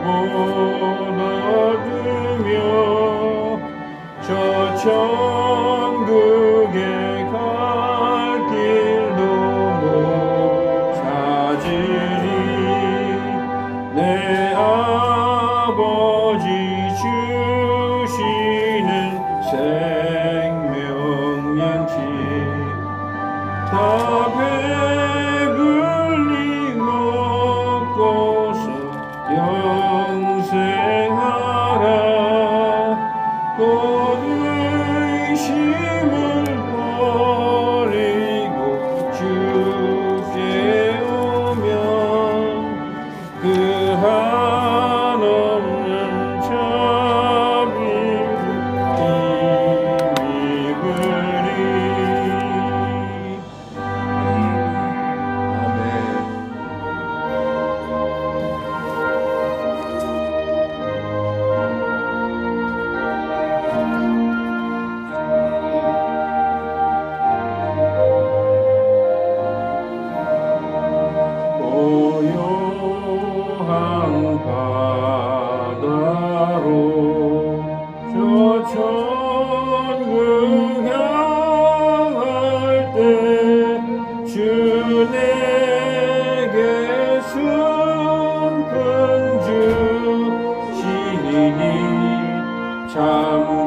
못 얻으며 저 천국에 갈 길도 못 찾으리. 내 아버지 주시는 생명양식 다 배불리 먹고서 영생하라. 곧 의심을 버리고 주께 오면 그 한없는 자비를 힘입으리. 아멘. 고요한 바다로 저 천국 향할 때 주 내게 숨금 주시니 참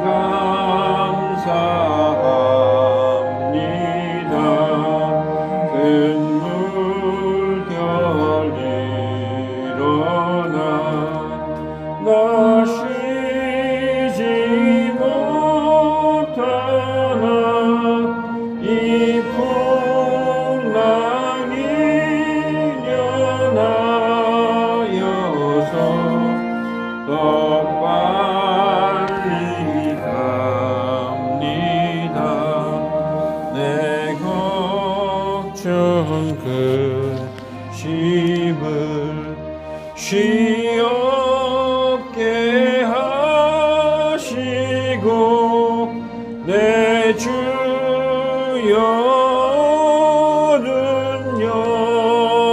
감사합니다. 큰 물결 일어나 나 쉬지 못하나 이 풍랑이 연하여서 더 빨리 갑니다. 내 걱정 그 짐을 쉬없게 하시고 내 주여 얻은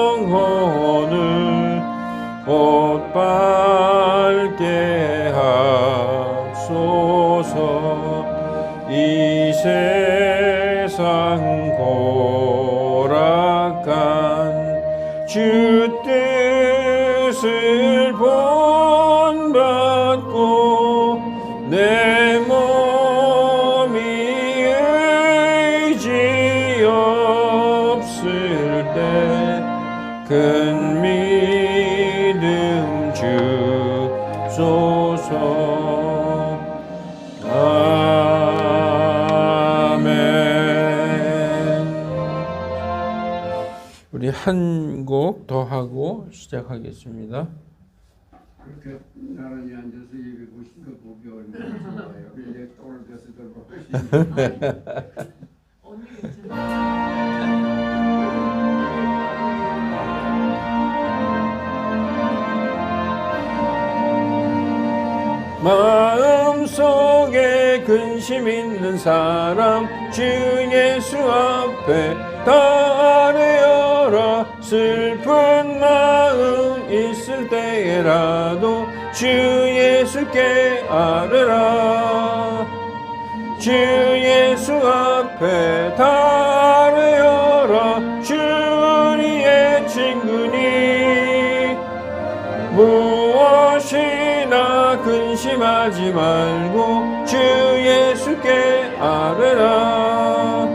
영혼을 곧 밝게 하소서. 이 세상 고락한 주 뜻을 본받고 내 몸이 의지 없을 때 큰 믿음 주소서. 우리 한 곡 더 하고 시작하겠습니다. 그렇게 나란히 앉아서 예배 보신 거 보기 얼마나 좋아요. 이제 똘 벼서 들고 언니 괜찮아. 마음속에 근심 있는 사람 주 예수 앞에 다 아뢰어라. 슬픈 마음 있을 때라도 주 예수께 아뢰라. 주 예수 앞에 다 아뢰어라. 주 우리의 친구니 무엇이나 근심하지 말고 주 예수께 아뢰라.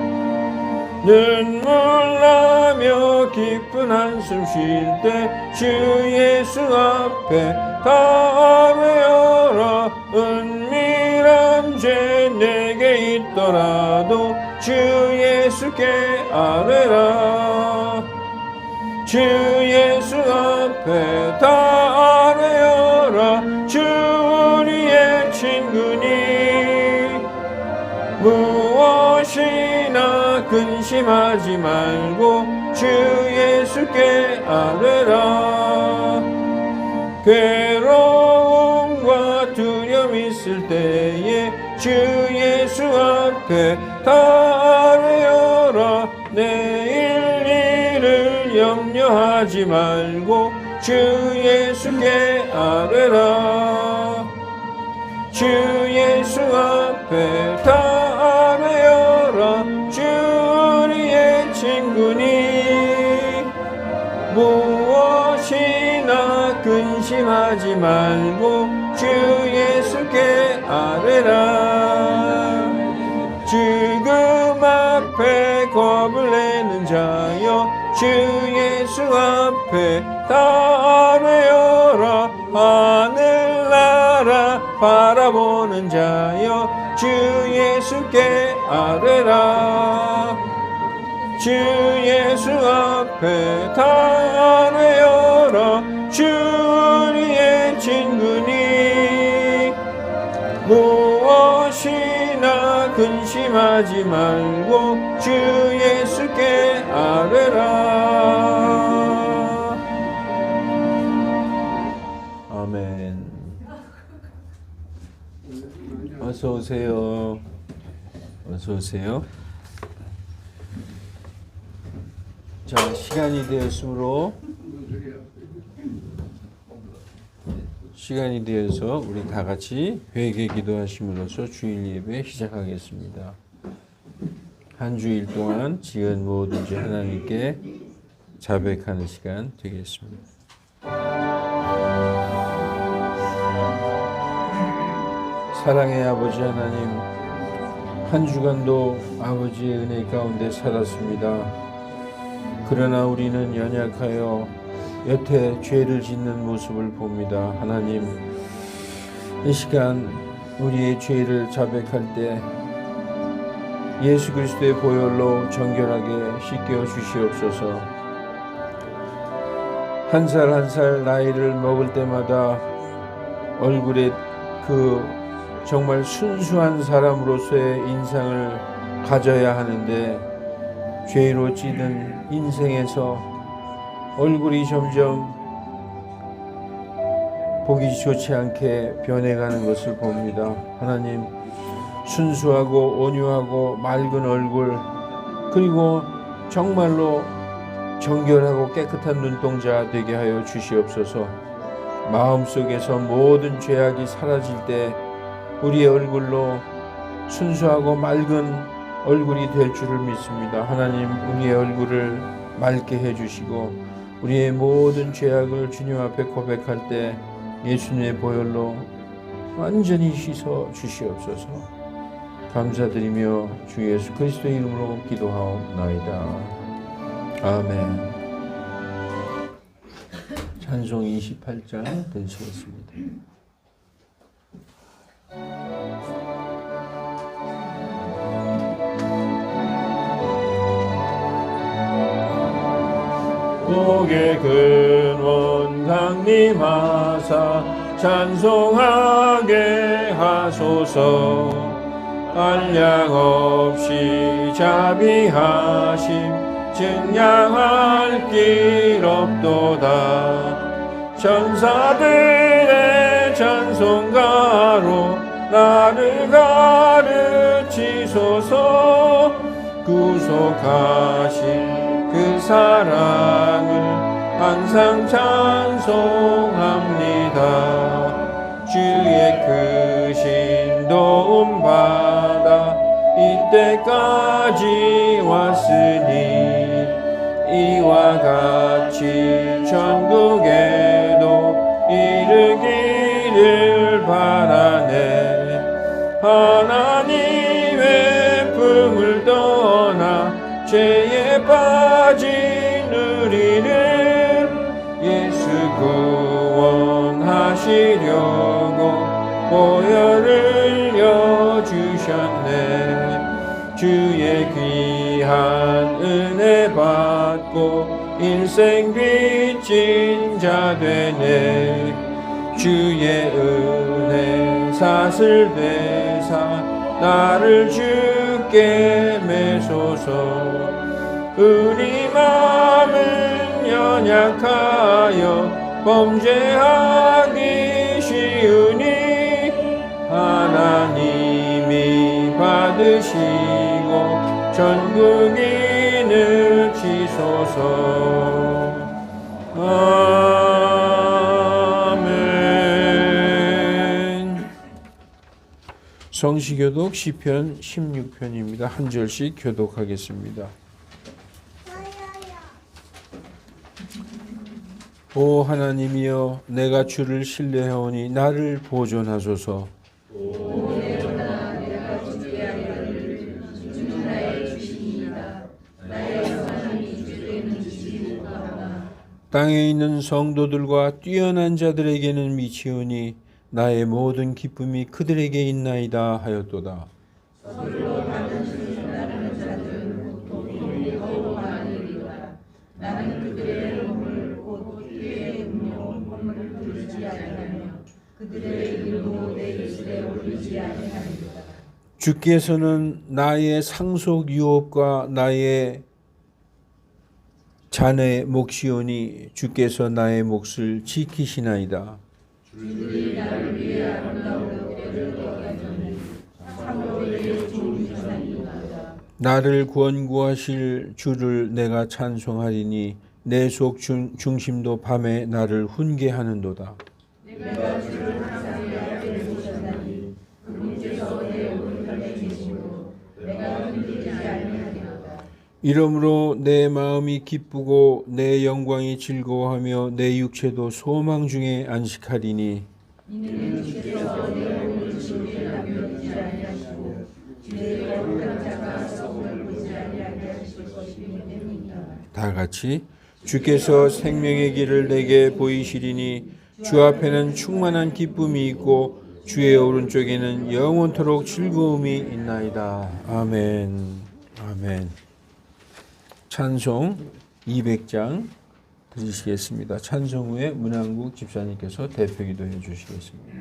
눈물 나며 깊은 한숨 쉴 때 주 예수 앞에 다 아뢰어라. 은밀한 죄 내게 있더라도 주 예수께 아뢰라. 주 예수 앞에 다 아뢰어라. 주 우리의 친구니 무엇이나 근심하지 말고 주 예수께 아뢰라. 괴로움과 두려움 있을 때에 주 예수 앞에 다 아뢰어라. 내일 일을 염려하지 말고 주 예수께 아뢰라. 주 예수 앞에 다 아뢰어라. 주 우리의 친구니 무엇이나 근심하지 말고 주 예수께 아뢰라. 죽음 앞에 겁을 내는 자여 주 예수 앞에 다 아뢰어라. 하늘나라 바라보는 자여 주 예수께 아뢰라. 주 예수 앞에 다 아뢰어라. 주 우리의 친구니 무엇이나 근심하지 말고 주 예수께 아뢰라. 아멘. 어서 오세요. 어서 오세요. 자, 시간이 되었으므로 시간이 되어서 우리 다 같이 회개 기도하심으로써 주일 예배 시작하겠습니다. 한 주일 동안 지은 뭐든지 하나님께 자백하는 시간 되겠습니다. 사랑의 아버지 하나님, 한 주간도 아버지의 은혜 가운데 살았습니다. 그러나 우리는 연약하여 여태 죄를 짓는 모습을 봅니다. 하나님, 이 시간 우리의 죄를 자백할 때 예수 그리스도의 보혈로 정결하게 씻겨 주시옵소서. 한 살 한 살 나이를 먹을 때마다 얼굴에 그 정말 순수한 사람으로서의 인상을 가져야 하는데 죄로 찌든 인생에서 얼굴이 점점 보기 좋지 않게 변해가는 것을 봅니다. 하나님, 순수하고 온유하고 맑은 얼굴, 그리고 정말로 정결하고 깨끗한 눈동자 되게 하여 주시옵소서. 마음속에서 모든 죄악이 사라질 때 우리의 얼굴로 순수하고 맑은 얼굴이 될 줄을 믿습니다. 하나님, 우리의 얼굴을 맑게 해주시고 우리의 모든 죄악을 주님 앞에 고백할 때 예수님의 보혈로 완전히 씻어 주시옵소서. 감사드리며 주 예수 그리스도의 이름으로 기도하옵나이다. 아멘. 찬송 28장 드리시겠습니다. 복의 근원 강림하사 찬송하게 하소서. 한량없이 자비하심 증량할 길 없도다. 천사들의 찬송가로 나를 가르치소서. 구속하신 그 사랑을 항상 찬송합니다. 주의 크신 도움 받아 이때까지 왔으니 이와 같이 천국에도 이르기를 바라네. 하나님의 품을 떠나 죄에 빠진 우리를 예수 구원하시려고 보혈을 흘려주셨네. 주의 귀한 은혜 받고 일생 빚진 자 되네. 주의 은혜 사슬되사 나를 주께 매소서. 우리 마음은 연약하여 범죄하기 쉬우니 하나님이 받으시고 전국인을 치소서. 성시교독 시편 16편입니다. 한 절씩 교독하겠습니다. 오 하나님이여 내가 주를 신뢰하오니 나를 보존하소서. 땅에 있는 성도들과 뛰어난 자들에게는 미치오니 나의 모든 기쁨이 그들에게 있나이다 하였도다. 주께서는 나의 상속 유업과 나의 자네 몫이오니 주께서 나의 몫을 지키시나이다. 나를 구원구하실 주를 내가 찬송하리니 내 속 중심도 밤에 나를 훈계하는도다. 이러므로 내 마음이 기쁘고 내 영광이 즐거워하며 내 육체도 소망 중에 안식하리니 다 같이 주께서 생명의 길을 내게 보이시리니 주 앞에는 충만한 기쁨이 있고 주의 오른쪽에는 영원토록 즐거움이 있나이다. 아멘. 아멘. 찬송 200장 드리시겠습니다. 찬송 후에 문한국 집사님께서 대표 기도해 주시겠습니다.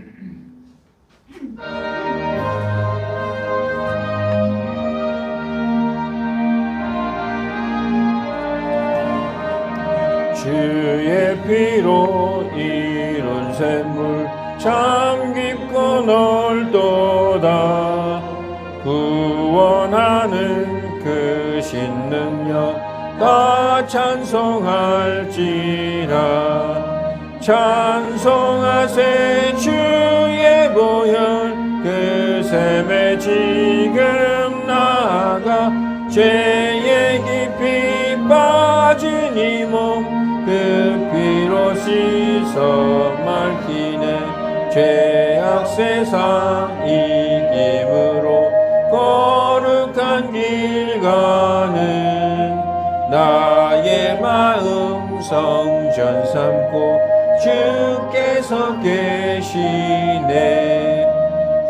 주의 피로 이룬 샘물 참 깊고 넓도다. 구원하는 그 신능력 다 찬송할지라. 찬송하세 주의 보혈 그 샘에 지금 나아가 죄의 깊이 빠진 이 몸 그 피로 씻어 맑히네. 죄악 세상 이김으로 거룩한 길 가는 나의 마음 성전 삼고 주께서 계시네.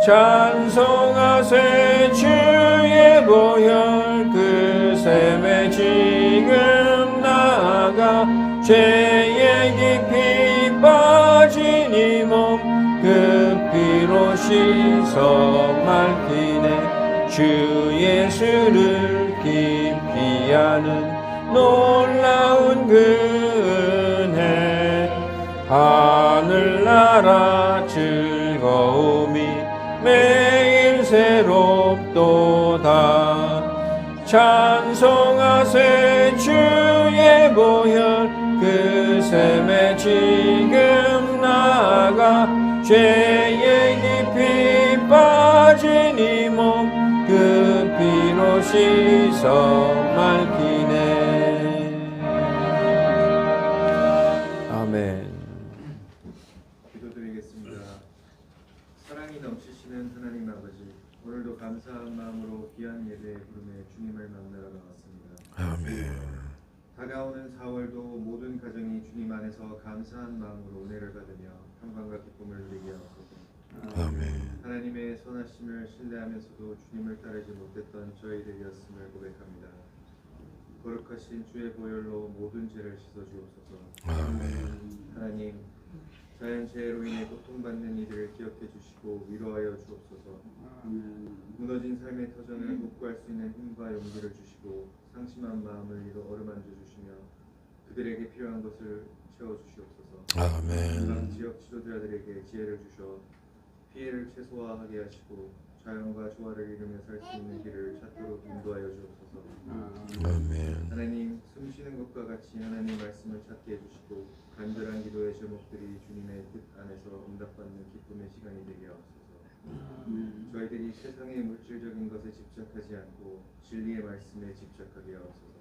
찬송하세 주의 보혈 그 샘에 지금 나아가 죄의 깊이 빠진 이 몸 그 피로 씻어 맑히네. 주 예수를 깊이 아는 놀라운 그 은혜 하늘나라 즐거움이 매일 새롭도다. 찬송하세 주의 보혈 그 샘에 지금 나아가 죄의 깊이 빠진 이 몸 그 피로 씻어 맑히네. 아멘. 기도드리겠습니다. 사랑이 넘치시는 하나님 아버지, 오늘도 감사한 마음으로 귀한 예배의 부름에 주님을 만나러 나왔습니다. 아멘. 다가오는 4월도 모든 가정이 주님 안에서 감사한 마음으로 은혜를 받으며 평강과 기쁨을 누리게 하옵소서. 아멘. 하나님의 선하심을 신뢰하면서도 주님을 따르지 못했던 저희들이었음을 고백합니다. 거룩하신 주의 보혈로 모든 죄를 씻어주옵소서. 아멘. 하나님, 자연재해로 인해 고통받는 이들을 기억해 주시고 위로하여 주옵소서. 무너진 삶의 터전을 복구할 수 있는 힘과 용기를 주시고 상심한 마음을 위로 어루만져 주시며 그들에게 필요한 것을 채워 주시옵소서. 아멘. 각 지역 지도자들에게 지혜를 주셔 피해를 최소화하게 하시고 자연과 조화를 이루며 살 수 있는 길을 찾도록 인도하여 주옵소서. 아멘. 하나님, 숨쉬는 것과 같이 하나님 말씀을 찾게 해주시고 간절한 기도의 제목들이 주님의 뜻 안에서 응답받는 기쁨의 시간이 되게 하옵소서. 저희들이 세상의 물질적인 것에 집착하지 않고 진리의 말씀에 집착하게 하옵소서.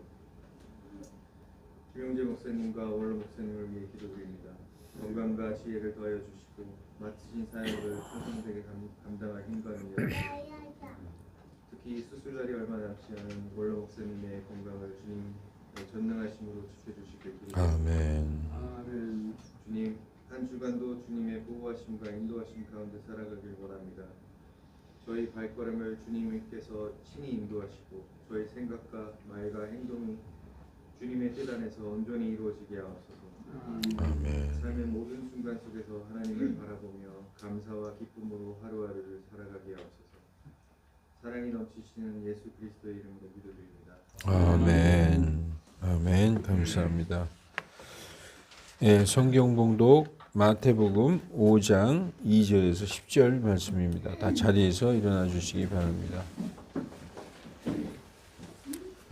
김용재 목사님과 원로 목사님을 위해 기도드립니다. 건강과 지혜를 더하여 주시고 맡으신 사역을 충성되게 감당할 힘과 능력을 특히 수술 날이 얼마 남지 않은 원로 목사님의 건강을 주님의 전능하심으로 지켜주시길 기도드립니다. 아멘. 아멘. 주님, 한 주간도 주님의 보호하심과 인도하심 가운데 살아가길 원합니다. 저희 발걸음을 주님께서 친히 인도하시고 저희 생각과 말과 행동이 주님의 뜻 안에서 온전히 이루어지게 하옵소서. 아멘. 삶의 모든 순간 속에서 하나님을 바라보며 감사와 기쁨으로 하루하루를 살아가게 하옵소서. 사랑이 넘치시는 예수 그리스도의 이름으로 기도드립니다. 아멘. 아멘. 감사합니다. 예, 성경 봉독 마태복음 5장 2절에서 10절 말씀입니다. 다 자리에서 일어나 주시기 바랍니다.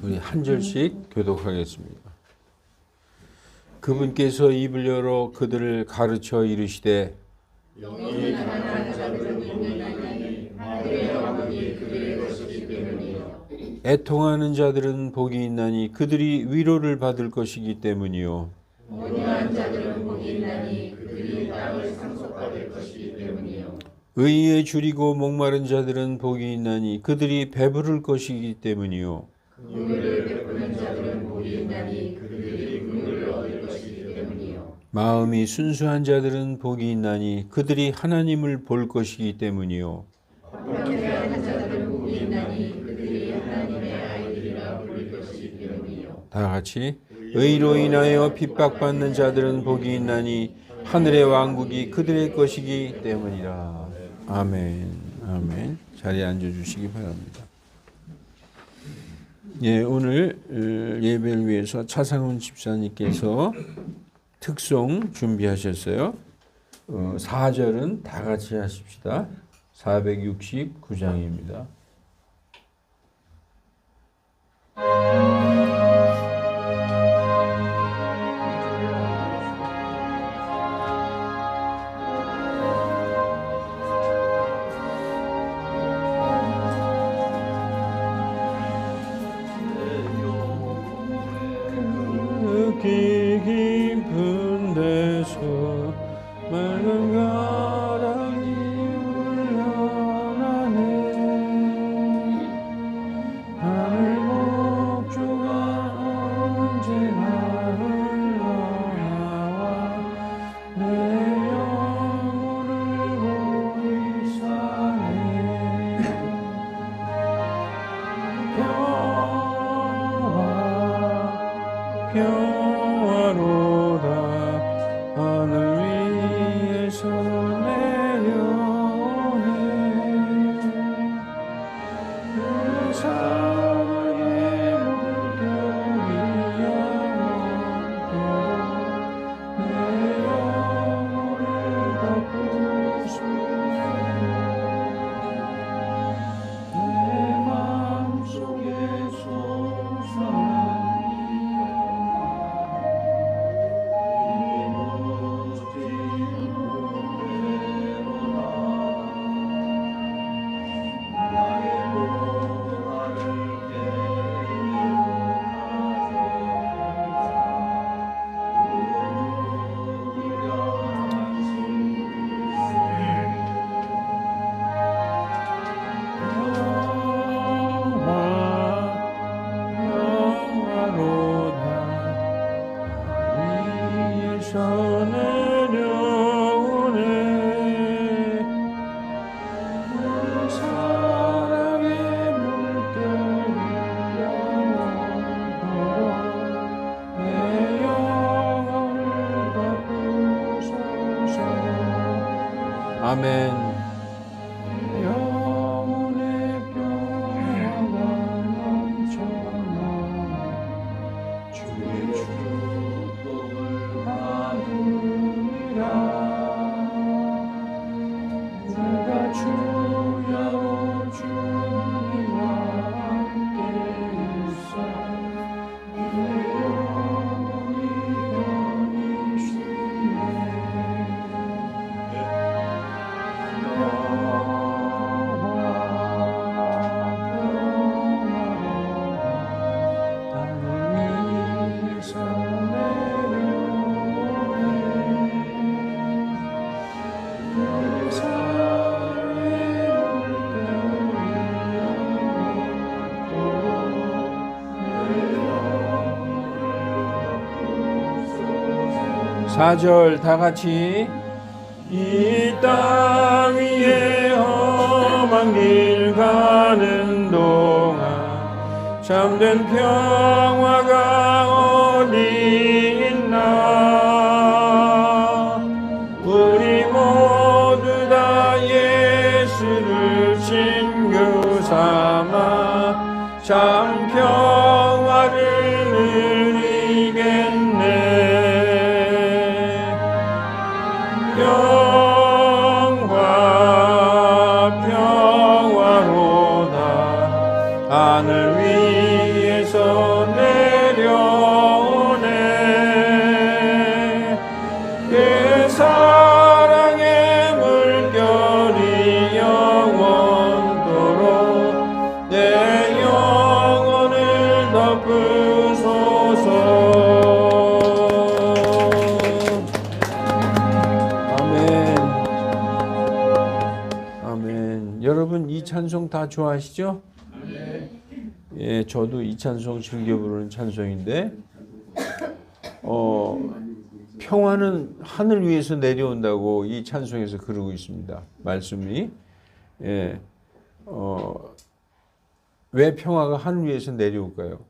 우리 한 절씩 교독하겠습니다. 그분께서 입을 열어 그들을 가르쳐 이르시되 영이 가난한 자들은 있느니라 하늘의 영광이 그들의 것이기 때문이요 애통하는 자들은 복이 있나니 그들이 위로를 받을 것이기 때문이요 온유한 자들은 복이 있나니 그들이 땅을 상속받을 것이기 때문이요 의에 줄이고 목마른 자들은 복이 있나니 그들이 배부를 것이기 때문이요 긍휼을 베푸는 자들은 복이 있나니 그들이 긍휼을 얻을 것이기 때문이요 마음이 순수한 자들은 복이 있나니 그들이 하나님을 볼 것이기 때문이요 황폐한 자들은 복이 있나니 그들이 하나님의 아이들이라 부를 것이기 때문이요 다 같이 의로 인하여 핍박받는 자들은 복이 있나니 하늘의 왕국이 그들의 것이기 때문이라. 아멘. 아멘. 자리에 앉아 주시기 바랍니다. 예, 오늘 예배를 위해서 차상훈 집사님께서 특송 준비하셨어요. 4절은 다 같이 하십시다. 469장입니다. 깊은 데서 맑은 가랑이 울려나네 하늘 목조가 언제나 흘러나와 내 영혼을 보이사네 평화로다 하늘 위에서 내려오네 그 사랑의 물결이 영원토록 내 영혼을 덮으소서 내 마음속에 솟아난 아멘. 영혼의 평화가 넘쳐나 주의 축복을 받으리라 내가 주야로 주님과 함께 있어 내 영혼이 편히 쉬네 4절 다 같이 이 땅 위에 험한 길 가는 동안 참된 평화가 어디 있나 우리 모두 다 예수를 친구 삼아 참 평화를 누리겠네 하늘 위에서 내려오네 그 사랑의 물결이 영원토록 내 영혼을 덮으소서 아멘 아멘. 여러분 이 찬송 다 좋아하시죠? 예, 저도 이 찬송 즐겨 부르는 찬송인데, 평화는 하늘 위에서 내려온다고 이 찬송에서 그러고 있습니다. 말씀이. 예, 왜 평화가 하늘 위에서 내려올까요?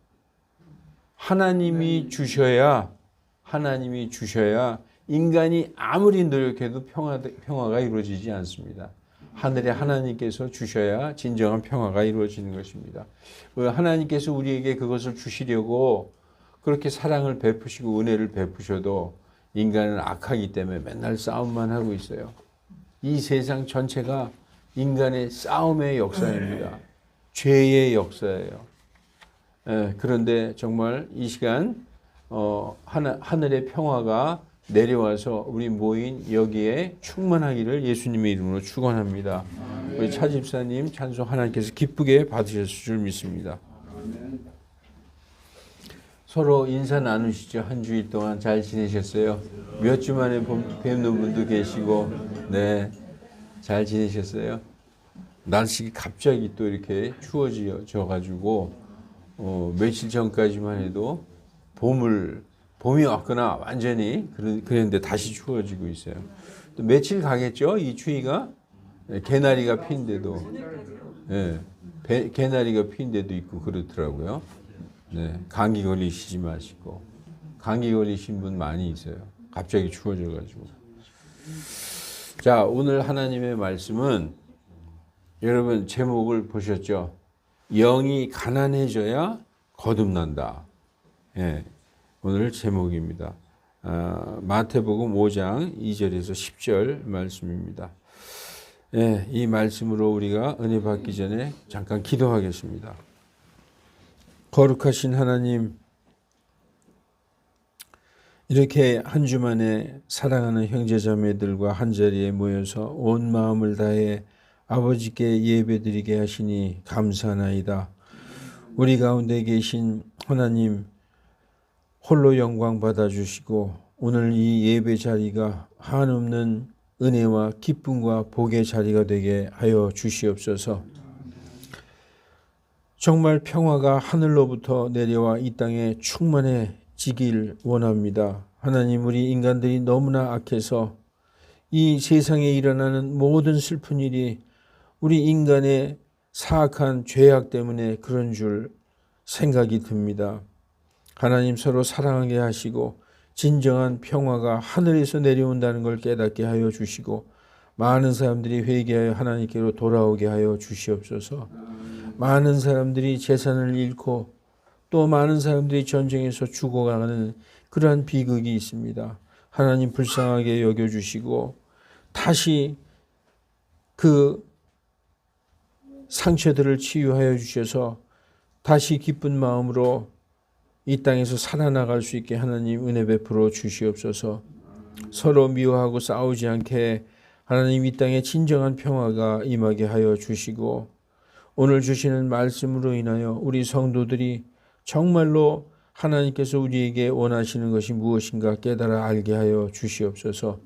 하나님이 주셔야 인간이 아무리 노력해도 평화가 이루어지지 않습니다. 하늘에 하나님께서 주셔야 진정한 평화가 이루어지는 것입니다. 하나님께서 우리에게 그것을 주시려고 그렇게 사랑을 베푸시고 은혜를 베푸셔도 인간은 악하기 때문에 맨날 싸움만 하고 있어요. 이 세상 전체가 인간의 싸움의 역사입니다. 죄의 역사예요. 그런데 정말 이 시간 하늘의 평화가 내려와서 우리 모인 여기에 충만하기를 예수님의 이름으로 축원합니다. 우리 차 집사님 찬송 하나님께서 기쁘게 받으셨을 줄 믿습니다. 서로 인사 나누시죠. 한 주일 동안 잘 지내셨어요? 몇 주 만에 뵙는 분도 계시고, 네, 잘 지내셨어요? 날씨가 갑자기 또 이렇게 추워져가지고 며칠 전까지만 해도 봄이 왔거나 완전히 그랬는데 다시 추워지고 있어요. 또 며칠 가겠죠? 이 추위가 개나리가 핀데도, 네, 개나리가 핀데도 있고 그렇더라고요. 네, 감기 걸리시지 마시고. 감기 걸리신 분 많이 있어요. 갑자기 추워져가지고. 자, 오늘 하나님의 말씀은 여러분 제목을 보셨죠? 영이 가난해져야 거듭난다. 예, 오늘 제목입니다. 마태복음 5장 2절에서 10절 말씀입니다. 예, 이 말씀으로 우리가 은혜 받기 전에 잠깐 기도하겠습니다. 거룩하신 하나님, 이렇게 한 주 만에 사랑하는 형제자매들과 한자리에 모여서 온 마음을 다해 아버지께 예배드리게 하시니 감사하나이다. 우리 가운데 계신 하나님 홀로 영광 받아주시고 오늘 이 예배 자리가 한없는 은혜와 기쁨과 복의 자리가 되게 하여 주시옵소서. 정말 평화가 하늘로부터 내려와 이 땅에 충만해지길 원합니다. 하나님, 우리 인간들이 너무나 악해서 이 세상에 일어나는 모든 슬픈 일이 우리 인간의 사악한 죄악 때문에 그런 줄 생각이 듭니다. 하나님, 서로 사랑하게 하시고 진정한 평화가 하늘에서 내려온다는 걸 깨닫게 하여 주시고 많은 사람들이 회개하여 하나님께로 돌아오게 하여 주시옵소서. 많은 사람들이 재산을 잃고 또 많은 사람들이 전쟁에서 죽어가는 그러한 비극이 있습니다. 하나님, 불쌍하게 여겨주시고 다시 그 상처들을 치유하여 주셔서 다시 기쁜 마음으로 이 땅에서 살아나갈 수 있게 하나님 은혜 베풀어 주시옵소서. 서로 미워하고 싸우지 않게 하나님 이 땅에 진정한 평화가 임하게 하여 주시고 오늘 주시는 말씀으로 인하여 우리 성도들이 정말로 하나님께서 우리에게 원하시는 것이 무엇인가 깨달아 알게 하여 주시옵소서.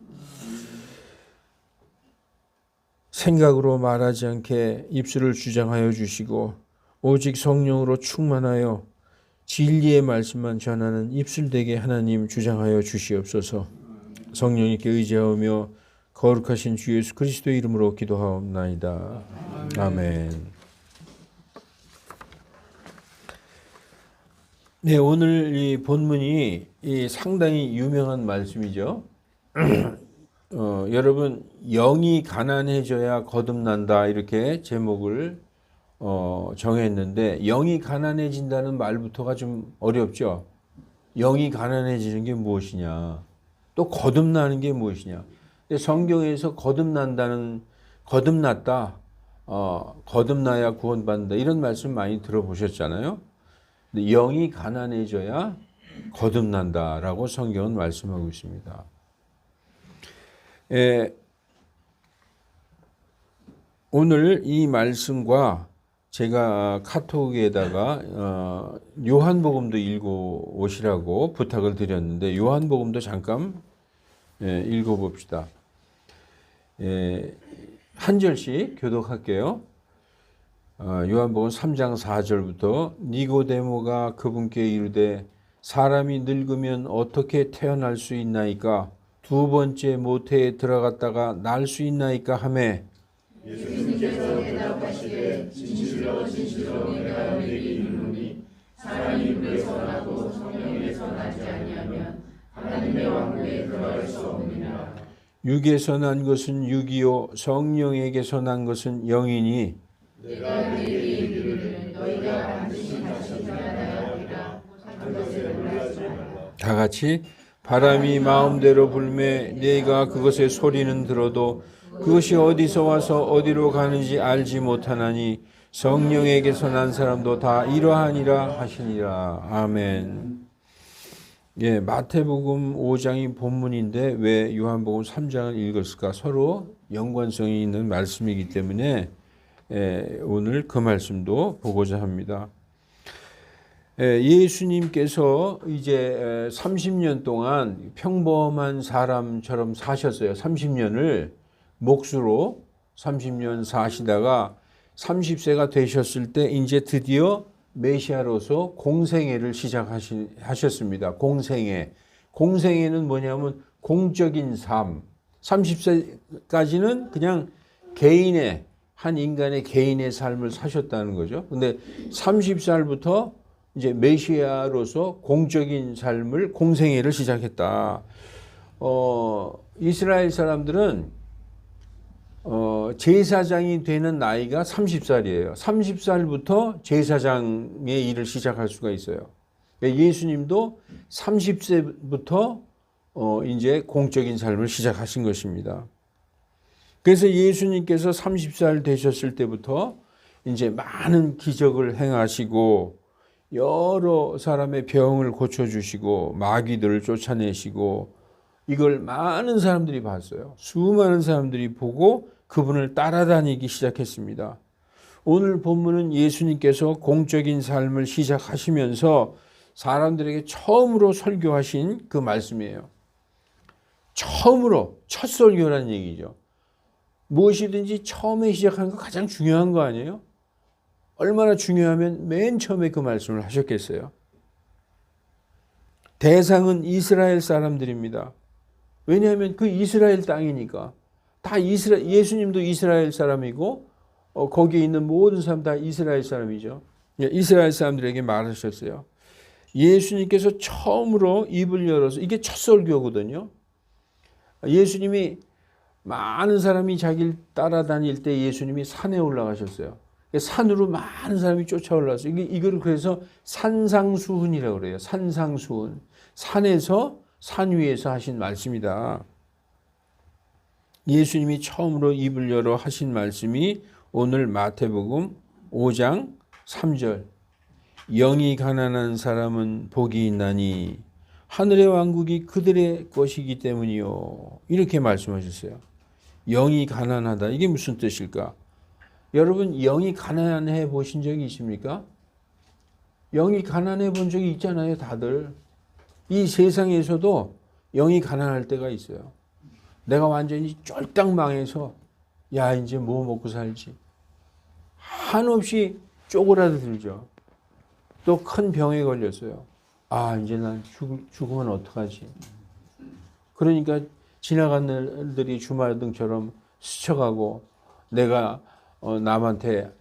생각으로 말하지 않게 입술을 주장하여 주시고 오직 성령으로 충만하여 진리의 말씀만 전하는 입술되게 하나님 주장하여 주시옵소서. 성령님께 의지하며 거룩하신 주 예수 그리스도의 이름으로 기도하옵나이다. 아멘. 네, 오늘 이 본문이 상당히 유명한 말씀이죠. 여러분, 영이 가난해져야 거듭난다 이렇게 제목을 정했는데, 영이 가난해진다는 말부터가 좀 어렵죠. 영이 가난해지는 게 무엇이냐, 또 거듭나는 게 무엇이냐. 근데 성경에서 거듭났다, 거듭나야 구원받는다 이런 말씀 많이 들어보셨잖아요. 근데 영이 가난해져야 거듭난다라고 성경은 말씀하고 있습니다. 오늘 이 말씀과 제가 카톡에다가 요한복음도 읽어 오시라고 부탁을 드렸는데, 요한복음도 잠깐 읽어봅시다. 한 절씩 교독할게요. 요한복음 3장 4절부터 니고데모가 그분께 이르되 사람이 늙으면 어떻게 태어날 수 있나이까? 두 번째 모태에 들어갔다가 날 수 있나이까 하매, 예수님께서 대답하시되 진실로 진실로 내가 너에게 이르노니 사람이 물에서 나고 성령에서 나지 아니하면 하나님의 왕국에 들어갈 수 없느니라. 육에서 난 것은 육이요 성령에게서 난 것은 영이니 내가 너에게 이르기를 너희가 반드시 다시 태어나야 하리라 한 것을 몰라지 말라. 다 같이 바람이 마음대로 불매 네가 그것의 소리는 들어도 그것이 어디서 와서 어디로 가는지 알지 못하나니 성령에게서 난 사람도 다 이러하니라 하시니라. 아멘. 예, 마태복음 5장이 본문인데 왜 요한복음 3장을 읽었을까? 서로 연관성이 있는 말씀이기 때문에 오늘 그 말씀도 보고자 합니다. 예수님께서 이제 30년 동안 평범한 사람처럼 사셨어요. 30년을 몫으로 30년 사시다가 30세가 되셨을 때 이제 드디어 메시아로서 공생애를 시작하셨습니다. 공생애는 뭐냐면 공적인 삶. 30세까지는 그냥 한 인간의 개인의 삶을 사셨다는 거죠. 근데 30살부터 이제 메시아로서 공적인 삶을, 공생애를 시작했다. 이스라엘 사람들은 제사장이 되는 나이가 30살이에요. 30살부터 제사장의 일을 시작할 수가 있어요. 예수님도 30세부터 이제 공적인 삶을 시작하신 것입니다. 그래서 예수님께서 30살 되셨을 때부터 이제 많은 기적을 행하시고 여러 사람의 병을 고쳐주시고 마귀들을 쫓아내시고, 이걸 많은 사람들이 봤어요. 수많은 사람들이 보고 그분을 따라다니기 시작했습니다. 오늘 본문은 예수님께서 공적인 삶을 시작하시면서 사람들에게 처음으로 설교하신 그 말씀이에요. 처음으로, 첫 설교라는 얘기죠. 무엇이든지 처음에 시작하는 거 가장 중요한 거 아니에요? 얼마나 중요하면 맨 처음에 그 말씀을 하셨겠어요. 대상은 이스라엘 사람들입니다. 왜냐하면 그 이스라엘 땅이니까. 다 예수님도 이스라엘 사람이고 거기에 있는 모든 사람 다 이스라엘 사람이죠. 이스라엘 사람들에게 말하셨어요. 예수님께서 처음으로 입을 열어서, 이게 첫 설교거든요. 예수님이 많은 사람이 자기를 따라다닐 때 예수님이 산에 올라가셨어요. 산으로 많은 사람이 쫓아올라왔어요. 이걸 그래서 산상수훈이라고 그래요. 산상수훈. 산 위에서 하신 말씀이다. 예수님이 처음으로 입을 열어 하신 말씀이 오늘 마태복음 5장 3절. 영이 가난한 사람은 복이 있나니 하늘의 왕국이 그들의 것이기 때문이요. 이렇게 말씀하셨어요. 영이 가난하다. 이게 무슨 뜻일까? 여러분, 영이 가난해 보신 적이 있습니까? 영이 가난해 본 적이 있잖아요, 다들. 이 세상에서도 영이 가난할 때가 있어요. 내가 완전히 쫄딱 망해서 야, 이제 뭐 먹고 살지. 한없이 쪼그라들죠. 또 큰 병에 걸렸어요. 아, 이제 난 죽으면 어떡하지. 그러니까 지나간 날들이 주말등처럼 스쳐가고 내가 남한테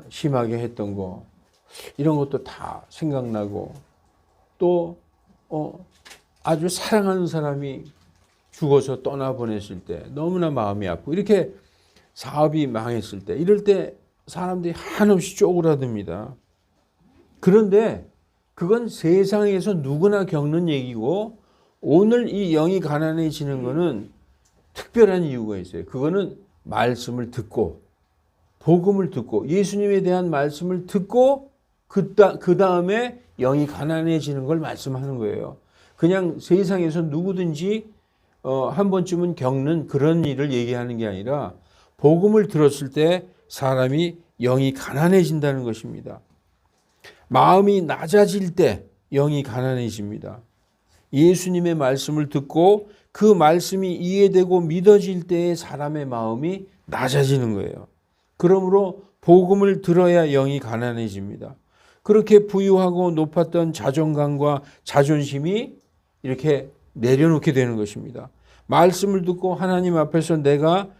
심하게 했던 거 이런 것도 다 생각나고 또 아주 사랑하는 사람이 죽어서 떠나보냈을 때 너무나 마음이 아프고 이렇게 사업이 망했을 때 이럴 때 사람들이 한없이 쪼그라듭니다. 그런데 그건 세상에서 누구나 겪는 얘기고 오늘 이 영이 가난해지는 거는 특별한 이유가 있어요. 그거는 말씀을 듣고 복음을 듣고 예수님에 대한 말씀을 듣고 그 다음에 영이 가난해지는 걸 말씀하는 거예요. 그냥 세상에서 누구든지 한 번쯤은 겪는 그런 일을 얘기하는 게 아니라 복음을 들었을 때 사람이 영이 가난해진다는 것입니다. 마음이 낮아질 때 영이 가난해집니다. 예수님의 말씀을 듣고 그 말씀이 이해되고 믿어질 때에 사람의 마음이 낮아지는 거예요. 그러므로 복음을 들어야 영이 가난해집니다. 그렇게 부유하고 높았던 자존감과 자존심이 이렇게 내려놓게 되는 것입니다. 말씀을 듣고 하나님 앞에서 내가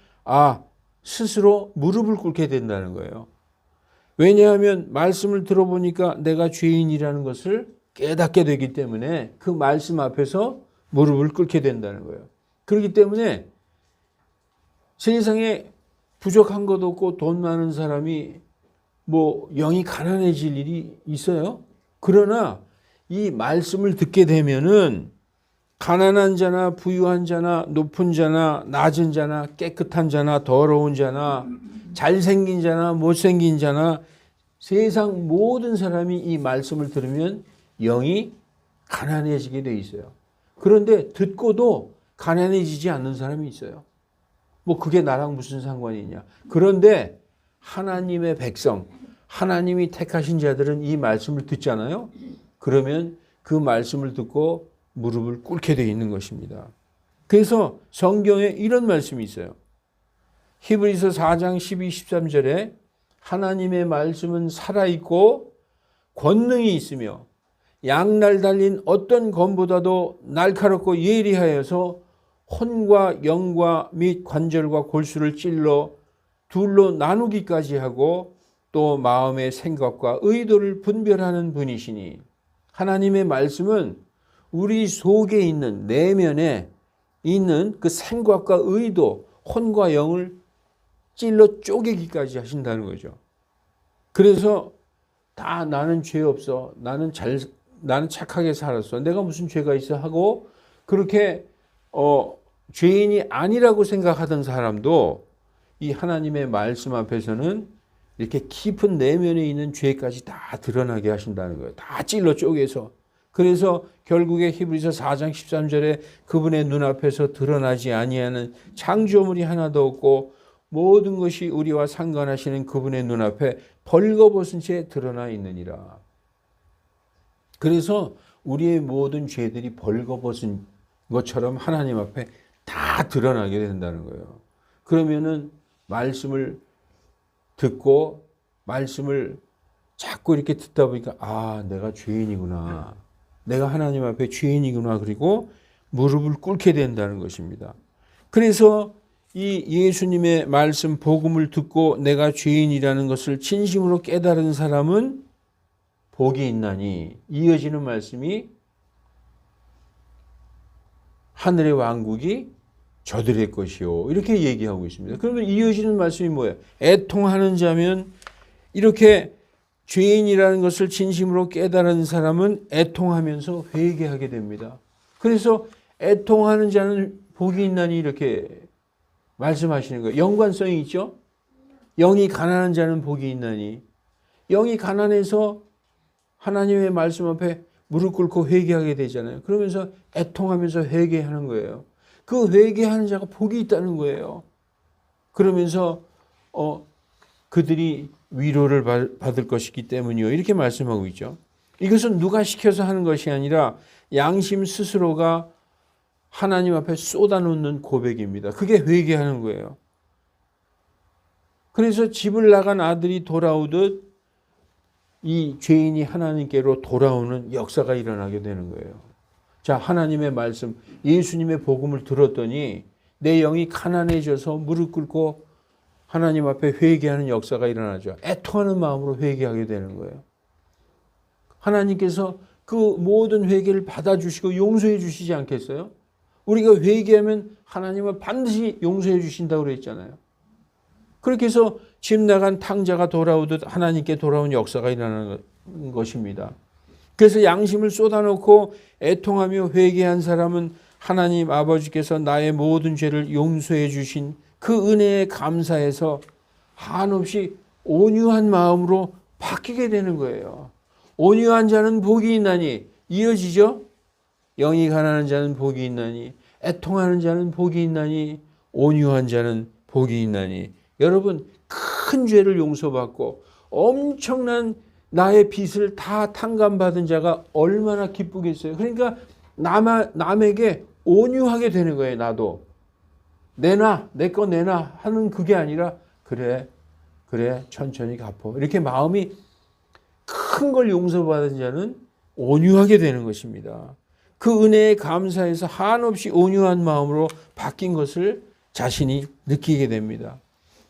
스스로 무릎을 꿇게 된다는 거예요. 왜냐하면 말씀을 들어보니까 내가 죄인이라는 것을 깨닫게 되기 때문에 그 말씀 앞에서 무릎을 꿇게 된다는 거예요. 그렇기 때문에 세상에 부족한 것도 없고 돈 많은 사람이 뭐 영이 가난해질 일이 있어요? 그러나 이 말씀을 듣게 되면은 가난한 자나 부유한 자나 높은 자나 낮은 자나 깨끗한 자나 더러운 자나 잘생긴 자나 못생긴 자나 세상 모든 사람이 이 말씀을 들으면 영이 가난해지게 돼 있어요. 그런데 듣고도 가난해지지 않는 사람이 있어요. 뭐 그게 나랑 무슨 상관이 있냐. 그런데 하나님의 백성, 하나님이 택하신 자들은 이 말씀을 듣잖아요. 그러면 그 말씀을 듣고 무릎을 꿇게 되어 있는 것입니다. 그래서 성경에 이런 말씀이 있어요. 히브리서 4장 12, 13절에 하나님의 말씀은 살아있고 권능이 있으며 양날 달린 어떤 검보다도 날카롭고 예리하여서 혼과 영과 및 관절과 골수를 찔러 둘로 나누기까지 하고 또 마음의 생각과 의도를 분별하는 분이시니 하나님의 말씀은 우리 속에 있는 내면에 있는 그 생각과 의도, 혼과 영을 찔러 쪼개기까지 하신다는 거죠. 그래서 다 나는 죄 없어. 나는 착하게 살았어. 내가 무슨 죄가 있어 하고 그렇게 죄인이 아니라고 생각하던 사람도 이 하나님의 말씀 앞에서는 이렇게 깊은 내면에 있는 죄까지 다 드러나게 하신다는 거예요. 다 찔러 쪼개서. 그래서 결국에 히브리서 4장 13절에 그분의 눈앞에서 드러나지 아니하는 창조물이 하나도 없고 모든 것이 우리와 상관하시는 그분의 눈앞에 벌거벗은 채 드러나 있느니라. 그래서 우리의 모든 죄들이 벌거벗은 것처럼 하나님 앞에 다 드러나게 된다는 거예요. 그러면은 말씀을 듣고 말씀을 자꾸 이렇게 듣다 보니까 내가 죄인이구나. 내가 하나님 앞에 죄인이구나. 그리고 무릎을 꿇게 된다는 것입니다. 그래서 이 예수님의 말씀 복음을 듣고 내가 죄인이라는 것을 진심으로 깨달은 사람은 복이 있나니 이어지는 말씀이 하늘의 왕국이 저들의 것이요. 이렇게 얘기하고 있습니다. 그러면 이어지는 말씀이 뭐예요? 애통하는 자면 이렇게 죄인이라는 것을 진심으로 깨달은 사람은 애통하면서 회개하게 됩니다. 그래서 애통하는 자는 복이 있나니 이렇게 말씀하시는 거예요. 연관성이 있죠? 영이 가난한 자는 복이 있나니. 영이 가난해서 하나님의 말씀 앞에 무릎 꿇고 회개하게 되잖아요. 그러면서 애통하면서 회개하는 거예요. 그 회개하는 자가 복이 있다는 거예요. 그러면서 그들이 위로를 받을 것이기 때문이요. 이렇게 말씀하고 있죠. 이것은 누가 시켜서 하는 것이 아니라 양심 스스로가 하나님 앞에 쏟아놓는 고백입니다. 그게 회개하는 거예요. 그래서 집을 나간 아들이 돌아오듯 이 죄인이 하나님께로 돌아오는 역사가 일어나게 되는 거예요. 자, 하나님의 말씀, 예수님의 복음을 들었더니 내 영이 가난해져서 무릎 꿇고 하나님 앞에 회개하는 역사가 일어나죠. 애통하는 마음으로 회개하게 되는 거예요. 하나님께서 그 모든 회개를 받아주시고 용서해 주시지 않겠어요? 우리가 회개하면 하나님은 반드시 용서해 주신다고 그랬잖아요. 그렇게 해서 집 나간 탕자가 돌아오듯 하나님께 돌아온 역사가 일어나는 것입니다. 그래서 양심을 쏟아놓고 애통하며 회개한 사람은 하나님 아버지께서 나의 모든 죄를 용서해 주신 그 은혜에 감사해서 한없이 온유한 마음으로 바뀌게 되는 거예요. 온유한 자는 복이 있나니, 이어지죠? 영이 가난한 자는 복이 있나니, 애통하는 자는 복이 있나니, 온유한 자는 복이 있나니. 여러분, 큰 죄를 용서받고 엄청난 나의 빚을 다 탕감받은 자가 얼마나 기쁘겠어요. 그러니까 남에게 온유하게 되는 거예요. 나도 내놔, 내 거 내놔 하는 그게 아니라 그래 천천히 갚어. 이렇게 마음이 큰 걸 용서받은 자는 온유하게 되는 것입니다. 그 은혜에 감사해서 한없이 온유한 마음으로 바뀐 것을 자신이 느끼게 됩니다.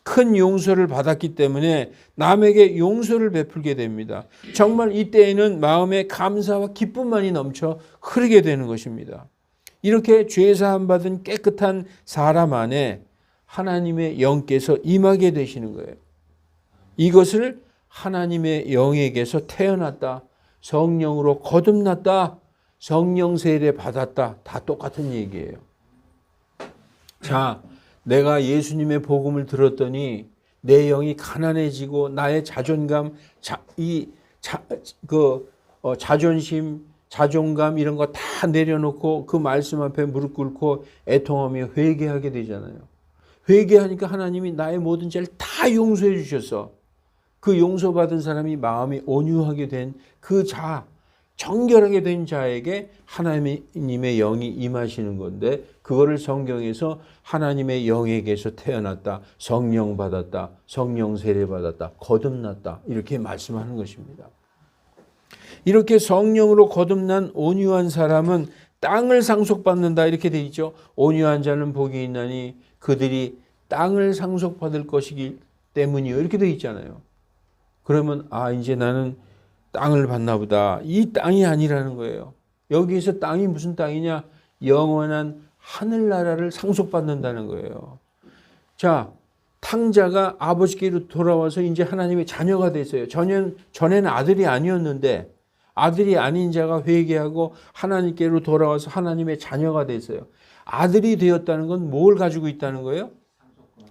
큰 용서를 받았기 때문에 남에게 용서를 베풀게 됩니다. 정말 이때에는 마음에 감사와 기쁨만이 넘쳐 흐르게 되는 것입니다. 이렇게 죄사함 받은 깨끗한 사람 안에 하나님의 영께서 임하게 되시는 거예요. 이것을 하나님의 영에게서 태어났다, 성령으로 거듭났다, 성령 세례 받았다, 다 똑같은 얘기예요. 자, 내가 예수님의 복음을 들었더니 내 영이 가난해지고 나의 자존감, 자존심, 자존감 이런 거 다 내려놓고 그 말씀 앞에 무릎 꿇고 애통하며 회개하게 되잖아요. 회개하니까 하나님이 나의 모든 죄를 다 용서해 주셔서 그 용서받은 사람이 마음이 온유하게 된 그 자, 정결하게 된 자에게 하나님의 영이 임하시는 건데 그거를 성경에서 하나님의 영에게서 태어났다, 성령 받았다, 성령 세례 받았다, 거듭났다 이렇게 말씀하는 것입니다. 이렇게 성령으로 거듭난 온유한 사람은 땅을 상속받는다 이렇게 돼 있죠. 온유한 자는 복이 있나니 그들이 땅을 상속받을 것이기 때문이요 이렇게 돼 있잖아요. 그러면 이제 나는 땅을 받나 보다. 이 땅이 아니라는 거예요. 여기에서 땅이 무슨 땅이냐? 영원한 하늘나라를 상속받는다는 거예요. 자, 탕자가 아버지께로 돌아와서 이제 하나님의 자녀가 됐어요. 전에는 아들이 아니었는데 아들이 아닌 자가 회개하고 하나님께로 돌아와서 하나님의 자녀가 됐어요. 아들이 되었다는 건 뭘 가지고 있다는 거예요?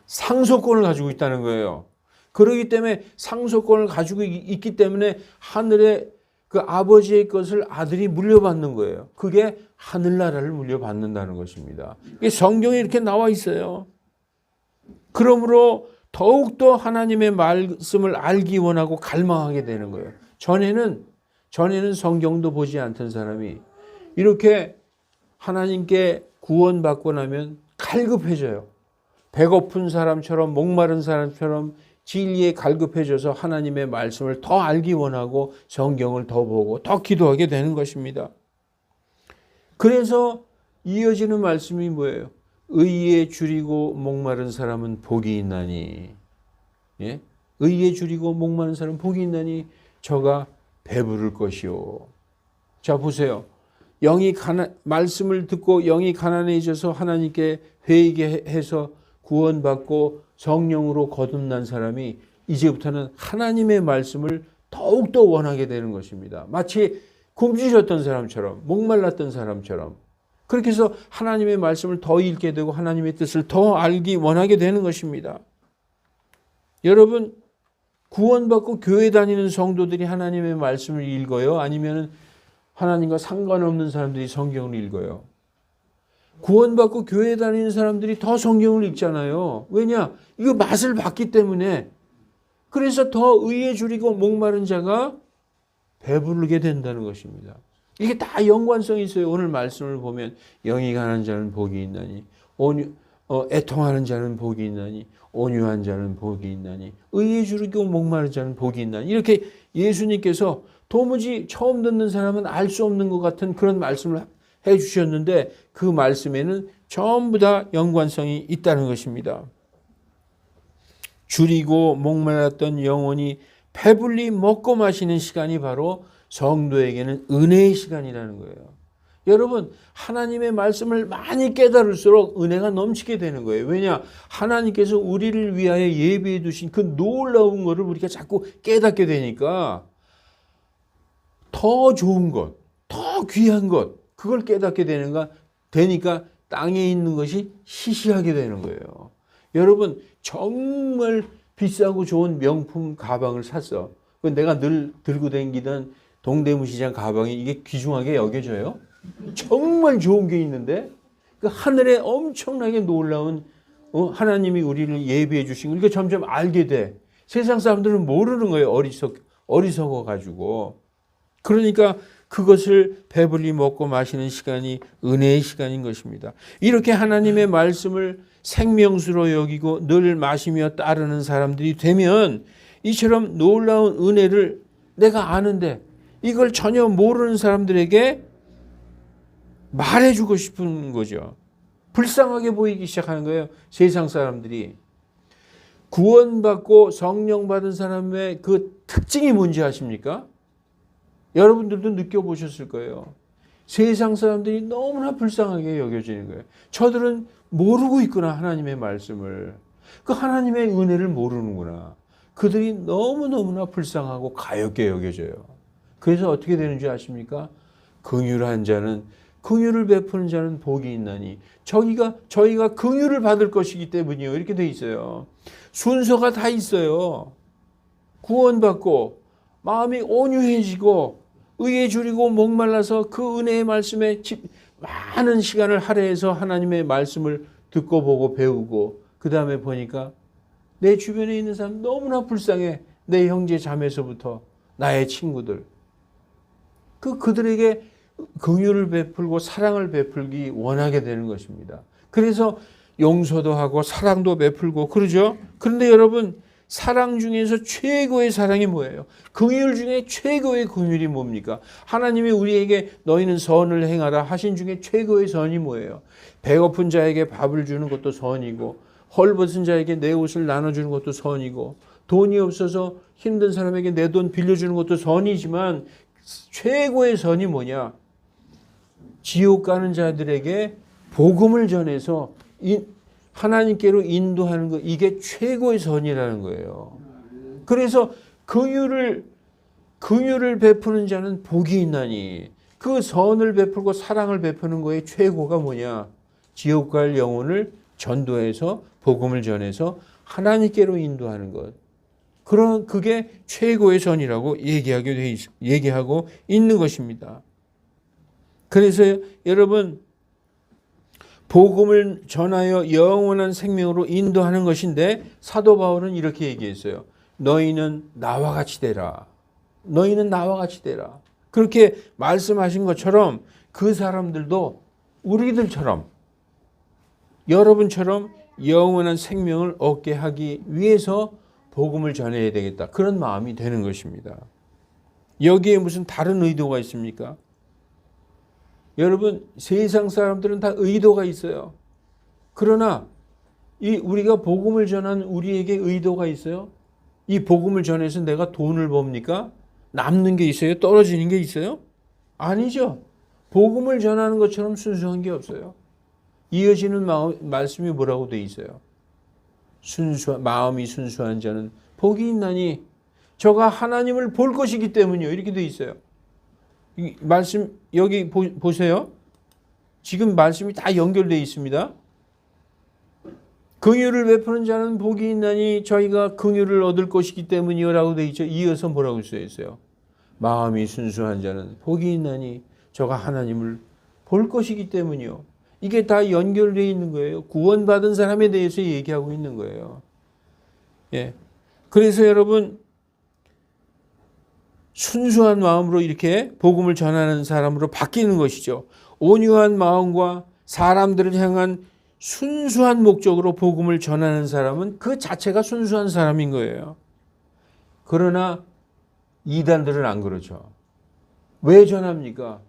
상속권을 가지고 있다는 거예요. 그렇기 때문에 상속권을 가지고 있기 때문에 하늘의 그 아버지의 것을 아들이 물려받는 거예요. 그게 하늘나라를 물려받는다는 것입니다. 이게 성경에 이렇게 나와 있어요. 그러므로 더욱더 하나님의 말씀을 알기 원하고 갈망하게 되는 거예요. 전에는 성경도 보지 않던 사람이 이렇게 하나님께 구원받고 나면 갈급해져요. 배고픈 사람처럼 목마른 사람처럼 진리에 갈급해져서 하나님의 말씀을 더 알기 원하고 성경을 더 보고 더 기도하게 되는 것입니다. 그래서 이어지는 말씀이 뭐예요? 의에 줄이고 목마른 사람은 복이 있나니, 예? 의에 줄이고 목마른 사람은 복이 있나니 저가 배부를 것이요. 자 보세요. 말씀을 듣고 영이 가난해져서 하나님께 회개해서 구원받고 성령으로 거듭난 사람이 이제부터는 하나님의 말씀을 더욱더 원하게 되는 것입니다. 마치 굶주렸던 사람처럼 목말랐던 사람처럼 그렇게 해서 하나님의 말씀을 더 읽게 되고 하나님의 뜻을 더 알기 원하게 되는 것입니다. 여러분 구원받고 교회 다니는 성도들이 하나님의 말씀을 읽어요? 아니면 하나님과 상관없는 사람들이 성경을 읽어요? 구원받고 교회 다니는 사람들이 더 성경을 읽잖아요. 왜냐? 이거 맛을 봤기 때문에. 그래서 더 의에 줄이고 목마른 자가 배부르게 된다는 것입니다. 이게 다 연관성이 있어요. 오늘 말씀을 보면 영이 가난한 자는 복이 있나니 애통하는 자는 복이 있나니 온유한 자는 복이 있나니 의에 줄이고 목마른 자는 복이 있나니 이렇게 예수님께서 도무지 처음 듣는 사람은 알 수 없는 것 같은 그런 말씀을 해주셨는데 그 말씀에는 전부 다 연관성이 있다는 것입니다. 줄이고 목말랐던 영혼이 배불리 먹고 마시는 시간이 바로 성도에게는 은혜의 시간이라는 거예요. 여러분, 하나님의 말씀을 많이 깨달을수록 은혜가 넘치게 되는 거예요. 왜냐? 하나님께서 우리를 위하여 예비해 두신 그 놀라운 것을 우리가 자꾸 깨닫게 되니까 더 좋은 것, 더 귀한 것, 그걸 깨닫게 되니까 땅에 있는 것이 시시하게 되는 거예요. 여러분, 정말 비싸고 좋은 명품 가방을 샀어. 내가 늘 들고 다니던 동대문 시장 가방이 이게 귀중하게 여겨져요? 정말 좋은 게 있는데 그 하늘에 엄청나게 놀라운 하나님이 우리를 예비해 주신 걸 이거 점점 알게 돼. 세상 사람들은 모르는 거예요. 어리석어 가지고. 그러니까 그것을 배불리 먹고 마시는 시간이 은혜의 시간인 것입니다. 이렇게 하나님의 말씀을 생명수로 여기고 늘 마시며 따르는 사람들이 되면 이처럼 놀라운 은혜를 내가 아는데 이걸 전혀 모르는 사람들에게 말해주고 싶은 거죠. 불쌍하게 보이기 시작하는 거예요. 세상 사람들이. 구원받고 성령 받은 사람의 그 특징이 뭔지 아십니까? 여러분들도 느껴보셨을 거예요. 세상 사람들이 너무나 불쌍하게 여겨지는 거예요. 저들은 모르고 있구나, 하나님의 말씀을. 그 하나님의 은혜를 모르는구나. 그들이 너무너무나 불쌍하고 가엾게 여겨져요. 그래서 어떻게 되는지 아십니까? 긍휼한 자는, 긍휼을 베푸는 자는 복이 있나니 저희가 긍휼을 받을 것이기 때문이요. 이렇게 돼 있어요. 순서가 다 있어요. 구원받고 마음이 온유해지고 의에 줄이고 목말라서 그 은혜의 말씀에 많은 시간을 할애해서 하나님의 말씀을 듣고 보고 배우고 그 다음에 보니까 내 주변에 있는 사람 너무나 불쌍해. 내 형제 자매서부터 나의 친구들. 그들에게 긍휼을 베풀고 사랑을 베풀기 원하게 되는 것입니다. 그래서 용서도 하고 사랑도 베풀고 그러죠. 그런데 여러분, 사랑 중에서 최고의 사랑이 뭐예요? 긍휼 중에 최고의 긍휼이 뭡니까? 하나님이 우리에게 너희는 선을 행하라 하신 중에 최고의 선이 뭐예요? 배고픈 자에게 밥을 주는 것도 선이고 헐벗은 자에게 내 옷을 나눠주는 것도 선이고 돈이 없어서 힘든 사람에게 내 돈 빌려주는 것도 선이지만 최고의 선이 뭐냐? 지옥 가는 자들에게 복음을 전해서 하나님께로 인도하는 것, 이게 최고의 선이라는 거예요. 그래서 긍휼을 베푸는 자는 복이 있나니 그 선을 베풀고 사랑을 베푸는 거의 최고가 뭐냐? 지옥 갈 영혼을 전도해서 복음을 전해서 하나님께로 인도하는 것. 그게 최고의 선이라고 얘기하고 있는 것입니다. 그래서 여러분, 복음을 전하여 영원한 생명으로 인도하는 것인데 사도 바울은 이렇게 얘기했어요. 너희는 나와 같이 되라. 너희는 나와 같이 되라. 그렇게 말씀하신 것처럼 그 사람들도 우리들처럼 여러분처럼 영원한 생명을 얻게 하기 위해서 복음을 전해야 되겠다. 그런 마음이 되는 것입니다. 여기에 무슨 다른 의도가 있습니까? 여러분, 세상 사람들은 다 의도가 있어요. 그러나 우리가 복음을 전한 우리에게 의도가 있어요? 이 복음을 전해서 내가 돈을 법니까? 남는 게 있어요? 떨어지는 게 있어요? 아니죠. 복음을 전하는 것처럼 순수한 게 없어요. 이어지는 말씀이 뭐라고 돼 있어요? 마음이 순수한 자는 복이 있나니 저가 하나님을 볼 것이기 때문이요. 이렇게 돼 있어요. 이 말씀 여기 보세요. 지금 말씀이 다 연결되어 있습니다. 긍휼을 베푸는 자는 복이 있나니 저희가 긍휼을 얻을 것이기 때문이요 라고 되어 있죠. 이어서 뭐라고 써 있어요? 마음이 순수한 자는 복이 있나니 저가 하나님을 볼 것이기 때문이요. 이게 다 연결되어 있는 거예요. 구원받은 사람에 대해서 얘기하고 있는 거예요. 예. 그래서 여러분, 순수한 마음으로 이렇게 복음을 전하는 사람으로 바뀌는 것이죠. 온유한 마음과 사람들을 향한 순수한 목적으로 복음을 전하는 사람은 그 자체가 순수한 사람인 거예요. 그러나 이단들은 안 그렇죠. 왜 전합니까?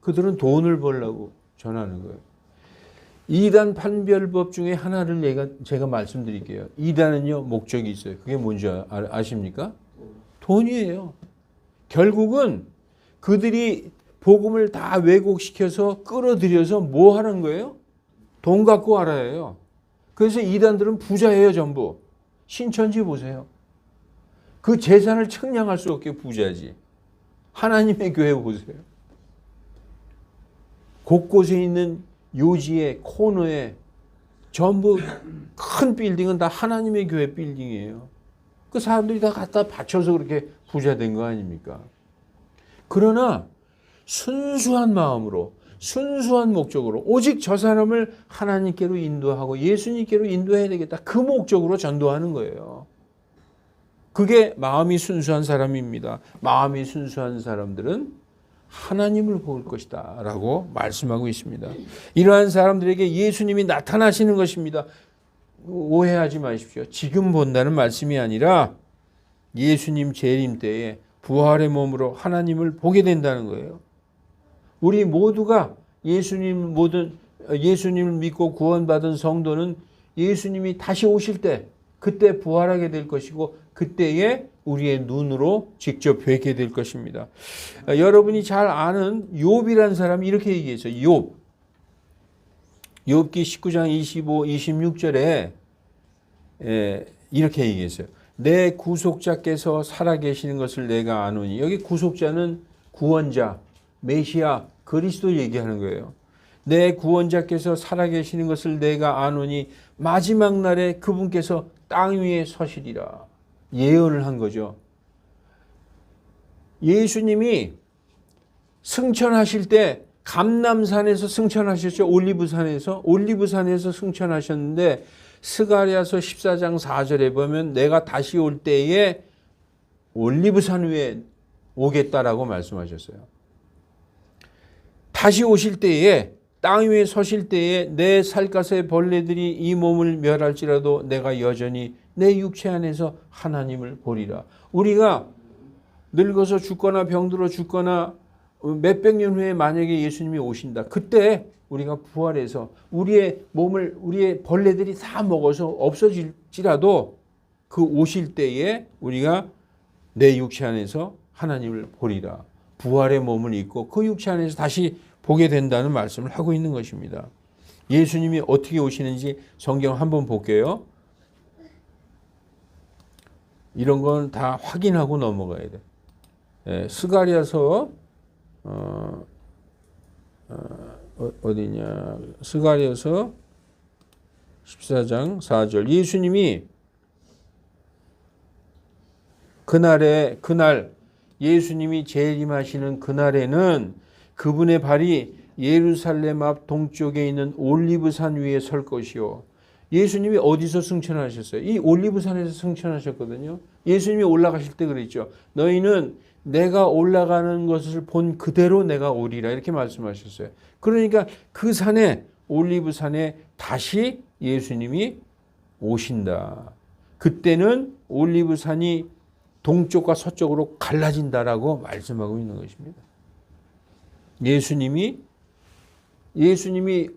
그들은 돈을 벌려고 전하는 거예요. 이단 판별법 중에 하나를 제가 말씀드릴게요. 이단은요, 목적이 있어요. 그게 뭔지 아십니까? 돈이에요. 결국은 그들이 복음을 다 왜곡시켜서 끌어들여서 뭐 하는 거예요? 돈 갖고 알아요. 그래서 이단들은 부자예요, 전부. 신천지 보세요. 그 재산을 측량할 수 없게 부자지. 하나님의 교회 보세요. 곳곳에 있는 요지에 코너에 전부 큰 빌딩은 다 하나님의 교회 빌딩이에요. 그 사람들이 다 갖다 바쳐서 그렇게 부자 된 거 아닙니까? 그러나 순수한 마음으로 순수한 목적으로 오직 저 사람을 하나님께로 인도하고 예수님께로 인도해야 되겠다. 그 목적으로 전도하는 거예요. 그게 마음이 순수한 사람입니다. 마음이 순수한 사람들은 하나님을 볼 것이다 라고 말씀하고 있습니다. 이러한 사람들에게 예수님이 나타나시는 것입니다. 오해하지 마십시오. 지금 본다는 말씀이 아니라 예수님 재림 때에 부활의 몸으로 하나님을 보게 된다는 거예요. 우리 모두가 예수님을 믿고 구원받은 성도는 예수님이 다시 오실 때 그때 부활하게 될 것이고 그때에 우리의 눈으로 직접 뵙게 될 것입니다. 여러분이 잘 아는 욥이라는 사람이 이렇게 얘기했어요. 욥기 19장 25, 26절에 이렇게 얘기했어요. 내 구속자께서 살아계시는 것을 내가 아노니. 여기 구속자는 구원자, 메시아, 그리스도 얘기하는 거예요. 내 구원자께서 살아계시는 것을 내가 아노니 마지막 날에 그분께서 땅 위에 서시리라. 예언을 한 거죠. 예수님이 승천하실 때 감람산에서 승천하셨죠. 올리브산에서 승천하셨는데 스가랴서 14장 4절에 보면 내가 다시 올 때에 올리브산 위에 오겠다라고 말씀하셨어요. 다시 오실 때에 땅 위에 서실 때에 내 살갗의 벌레들이 이 몸을 멸할지라도 내가 여전히 내 육체 안에서 하나님을 보리라. 우리가 늙어서 죽거나 병들어 죽거나 몇백 년 후에 만약에 예수님이 오신다. 그때 우리가 부활해서 우리의 몸을 우리의 벌레들이 다 먹어서 없어질지라도 그 오실 때에 우리가 내 육체 안에서 하나님을 보리라. 부활의 몸을 입고 그 육체 안에서 다시 보게 된다는 말씀을 하고 있는 것입니다. 예수님이 어떻게 오시는지 성경 한번 볼게요. 이런 건 다 확인하고 넘어가야 돼. 스가랴서 어디냐? 스가랴서 14장 4절. 예수님이 그날 예수님이 재림하시는 그날에는 그분의 발이 예루살렘 앞 동쪽에 있는 올리브산 위에 설 것이요. 예수님이 어디서 승천하셨어요? 이 올리브산에서 승천하셨거든요. 예수님이 올라가실 때 그랬죠. 너희는 내가 올라가는 것을 본 그대로 내가 오리라 이렇게 말씀하셨어요. 그러니까 그 산에 올리브산에 다시 예수님이 오신다. 그때는 올리브산이 동쪽과 서쪽으로 갈라진다라고 말씀하고 있는 것입니다. 예수님이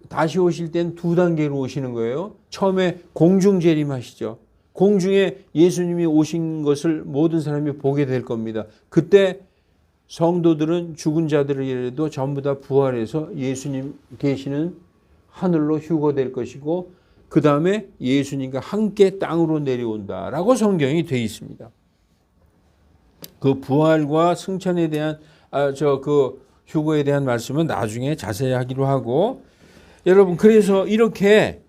다시 오실 땐 두 단계로 오시는 거예요. 처음에 공중 재림하시죠. 공중에 예수님이 오신 것을 모든 사람이 보게 될 겁니다. 그때 성도들은 죽은 자들이라도 전부 다 부활해서 예수님 계시는 하늘로 휴거될 것이고 그 다음에 예수님과 함께 땅으로 내려온다라고 성경이 되어 있습니다. 그 부활과 승천에 대한 휴거에 대한 말씀은 나중에 자세히 하기로 하고 여러분 그래서 이렇게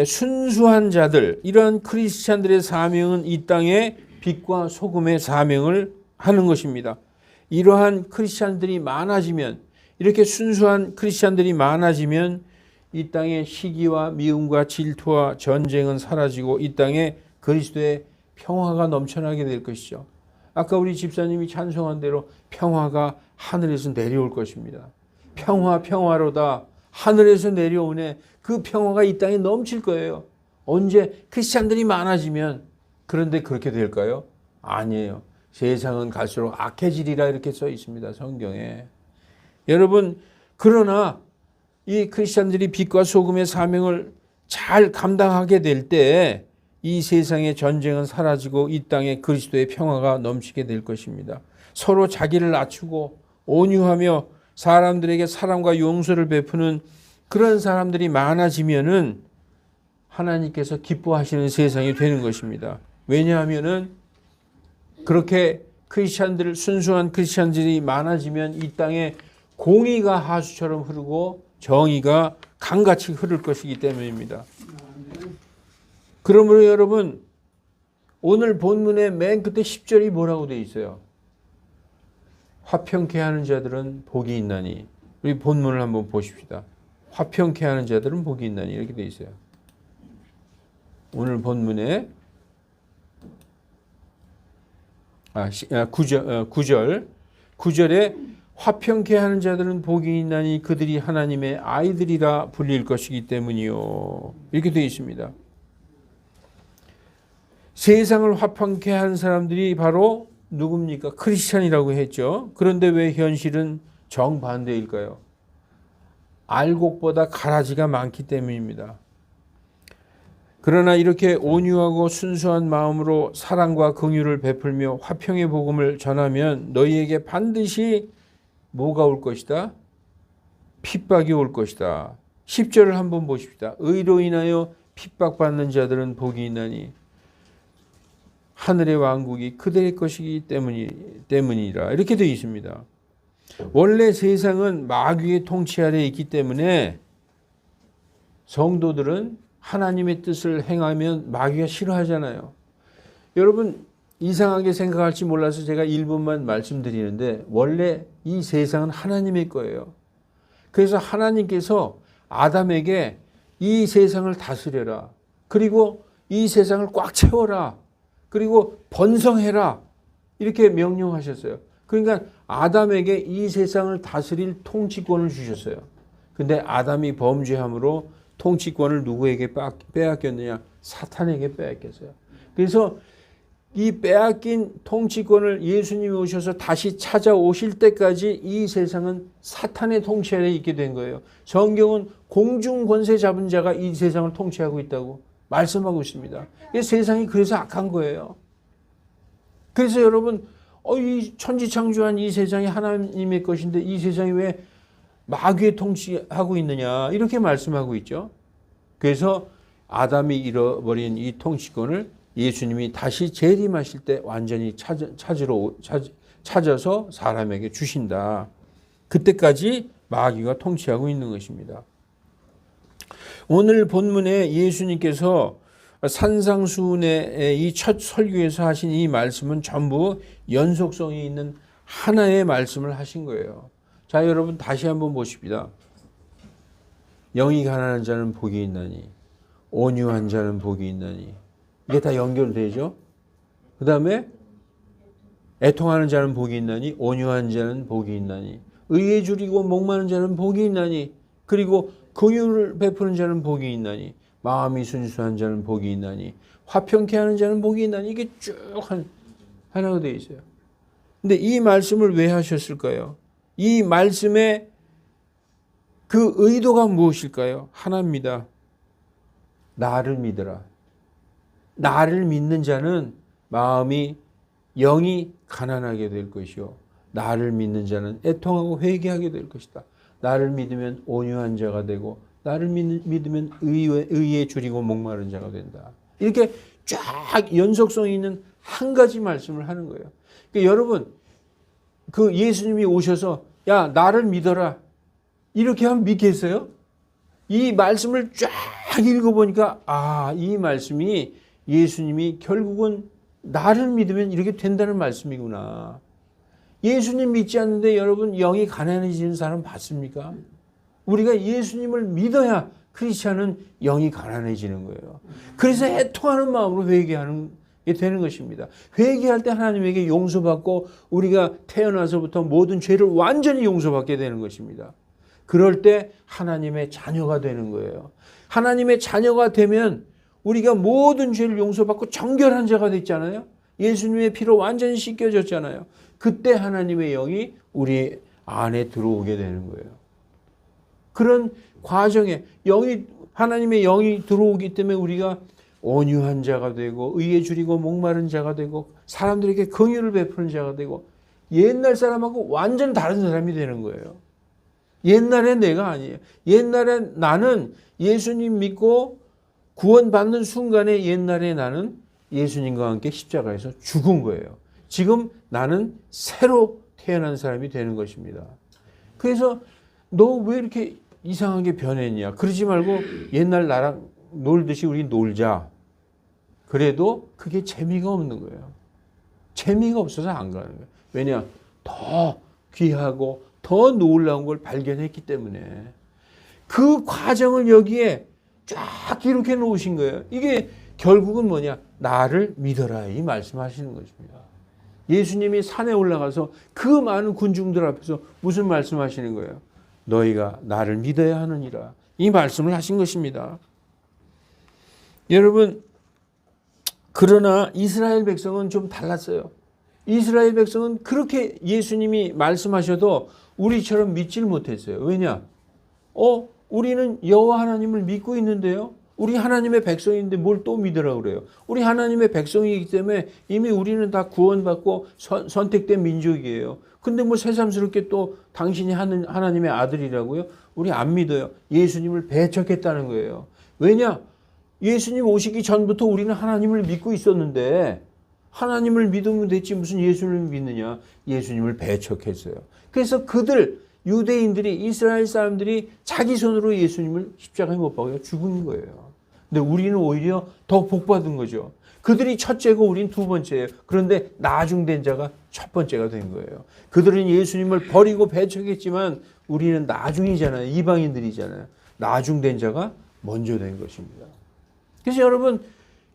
순수한 자들 이런 크리스찬들의 사명은 이 땅에 빛과 소금의 사명을 하는 것입니다. 이러한 크리스찬들이 많아지면 이렇게 순수한 크리스찬들이 많아지면 이 땅에 시기와 미움과 질투와 전쟁은 사라지고 이 땅에 그리스도의 평화가 넘쳐나게 될 것이죠. 아까 우리 집사님이 찬송한 대로 평화가 하늘에서 내려올 것입니다. 평화로다. 하늘에서 내려오네. 그 평화가 이 땅에 넘칠 거예요. 언제? 크리스찬들이 많아지면. 그런데 그렇게 될까요? 아니에요. 세상은 갈수록 악해지리라 이렇게 써 있습니다. 성경에. 여러분, 그러나 이 크리스찬들이 빛과 소금의 사명을 잘 감당하게 될 때 이 세상의 전쟁은 사라지고 이 땅에 그리스도의 평화가 넘치게 될 것입니다. 서로 자기를 낮추고 온유하며 사람들에게 사랑과 용서를 베푸는 그런 사람들이 많아지면은 하나님께서 기뻐하시는 세상이 되는 것입니다. 왜냐하면은 그렇게 크리스찬들, 순수한 크리스찬들이 많아지면 이 땅에 공의가 하수처럼 흐르고 정의가 강같이 흐를 것이기 때문입니다. 그러므로 여러분, 오늘 본문의 맨 끝에 10절이 뭐라고 되어 있어요? 화평케 하는 자들은 복이 있나니. 우리 본문을 한번 보십시다. 화평케 하는 자들은 복이 있나니 이렇게 되어 있어요. 오늘 본문에 9절에 화평케 하는 자들은 복이 있나니 그들이 하나님의 아이들이라 불릴 것이기 때문이요. 이렇게 되어 있습니다. 세상을 화평케 하는 사람들이 바로 누굽니까? 크리스찬이라고 했죠. 그런데 왜 현실은 정반대일까요? 알곡보다 가라지가 많기 때문입니다. 그러나 이렇게 온유하고 순수한 마음으로 사랑과 긍휼을 베풀며 화평의 복음을 전하면 너희에게 반드시 뭐가 올 것이다? 핍박이 올 것이다. 10절을 한번 보십시다. 의로 인하여 핍박받는 자들은 복이 있나니 하늘의 왕국이 그들의 것이기 때문이라. 이렇게 되어 있습니다. 원래 세상은 마귀의 통치 아래에 있기 때문에 성도들은 하나님의 뜻을 행하면 마귀가 싫어하잖아요. 여러분, 이상하게 생각할지 몰라서 제가 1분만 말씀드리는데 원래 이 세상은 하나님의 거예요. 그래서 하나님께서 아담에게 이 세상을 다스려라. 그리고 이 세상을 꽉 채워라. 그리고 번성해라. 이렇게 명령하셨어요. 그러니까 아담에게 이 세상을 다스릴 통치권을 주셨어요. 근데 아담이 범죄함으로 통치권을 누구에게 빼앗겼느냐? 사탄에게 빼앗겼어요. 그래서 이 빼앗긴 통치권을 예수님이 오셔서 다시 찾아오실 때까지 이 세상은 사탄의 통치 아래에 있게 된 거예요. 성경은 공중 권세 잡은 자가 이 세상을 통치하고 있다고 말씀하고 있습니다. 세상이 그래서 악한 거예요. 그래서 여러분, 이 천지창조한 이 세상이 하나님의 것인데 이 세상이 왜 마귀의 통치하고 있느냐 이렇게 말씀하고 있죠. 그래서 아담이 잃어버린 이 통치권을 예수님이 다시 재림하실 때 완전히 찾아서 사람에게 주신다. 그때까지 마귀가 통치하고 있는 것입니다. 오늘 본문에 예수님께서 산상수훈의 이 첫 설교에서 하신 이 말씀은 전부 연속성이 있는 하나의 말씀을 하신 거예요. 자, 여러분 다시 한번 보십시다. 영이 가난한 자는 복이 있나니 온유한 자는 복이 있나니 이게 다 연결되죠. 그 다음에 애통하는 자는 복이 있나니 온유한 자는 복이 있나니 의에 줄이고 목마른 자는 복이 있나니 그리고 긍휼을 베푸는 자는 복이 있나니 마음이 순수한 자는 복이 있나니 화평케 하는 자는 복이 있나니 이게 쭉 하나가 되어 있어요. 근데 이 말씀을 왜 하셨을까요? 이 말씀의 그 의도가 무엇일까요? 하나입니다. 나를 믿어라. 나를 믿는 자는 마음이 영이 가난하게 될 것이요. 나를 믿는 자는 애통하고 회개하게 될 것이다. 나를 믿으면 온유한 자가 되고 나를 믿으면 의에 줄이고 목마른 자가 된다. 이렇게 쫙 연속성이 있는 한 가지 말씀을 하는 거예요. 그러니까 여러분, 그 예수님이 오셔서 야 나를 믿어라 이렇게 하면 믿겠어요? 이 말씀을 쫙 읽어보니까 이 말씀이 예수님이 결국은 나를 믿으면 이렇게 된다는 말씀이구나. 예수님 믿지 않는데 여러분 영이 가난해지는 사람 봤습니까? 우리가 예수님을 믿어야 크리스찬은 영이 가난해지는 거예요. 그래서 애통하는 마음으로 회개하는 게 되는 것입니다. 회개할 때 하나님에게 용서받고 우리가 태어나서부터 모든 죄를 완전히 용서받게 되는 것입니다. 그럴 때 하나님의 자녀가 되는 거예요. 하나님의 자녀가 되면 우리가 모든 죄를 용서받고 정결한 자가 됐잖아요. 예수님의 피로 완전히 씻겨졌잖아요. 그때 하나님의 영이 우리 안에 들어오게 되는 거예요. 그런 과정에 하나님의 영이 들어오기 때문에 우리가 온유한 자가 되고 의에 줄이고 목마른 자가 되고 사람들에게 긍휼을 베푸는 자가 되고 옛날 사람하고 완전 다른 사람이 되는 거예요. 옛날에 내가 아니에요. 옛날에 나는 예수님 믿고 구원받는 순간에 옛날에 나는 예수님과 함께 십자가에서 죽은 거예요. 지금 나는 새로 태어난 사람이 되는 것입니다. 그래서 너 왜 이렇게 이상하게 변했냐? 그러지 말고 옛날 나랑 놀듯이 우리 놀자. 그래도 그게 재미가 없는 거예요. 재미가 없어서 안 가는 거예요. 왜냐? 더 귀하고 더 놀라운 걸 발견했기 때문에 그 과정을 여기에 쫙 기록해 놓으신 거예요. 이게 결국은 뭐냐? 나를 믿어라 이 말씀하시는 것입니다. 예수님이 산에 올라가서 그 많은 군중들 앞에서 무슨 말씀하시는 거예요? 너희가 나를 믿어야 하느니라 이 말씀을 하신 것입니다. 여러분 그러나 이스라엘 백성은 좀 달랐어요. 이스라엘 백성은 그렇게 예수님이 말씀하셔도 우리처럼 믿질 못했어요. 왜냐? 우리는 여호와 하나님을 믿고 있는데요. 우리 하나님의 백성인데 뭘 또 믿으라고 그래요. 우리 하나님의 백성이기 때문에 이미 우리는 다 구원받고 선택된 민족이에요. 근데 뭐 새삼스럽게 또 당신이 하나님의 아들이라고요? 우리 안 믿어요. 예수님을 배척했다는 거예요. 왜냐? 예수님 오시기 전부터 우리는 하나님을 믿고 있었는데 하나님을 믿으면 됐지 무슨 예수님을 믿느냐. 예수님을 배척했어요. 그래서 유대인들이 이스라엘 사람들이 자기 손으로 예수님을 십자가에 못 박아 죽은 거예요. 근데 우리는 오히려 더 복받은 거죠. 그들이 첫째고 우린 두 번째예요. 그런데 나중된 자가 첫 번째가 된 거예요. 그들은 예수님을 버리고 배척했지만 우리는 나중이잖아요. 이방인들이잖아요. 나중된 자가 먼저 된 것입니다. 그래서 여러분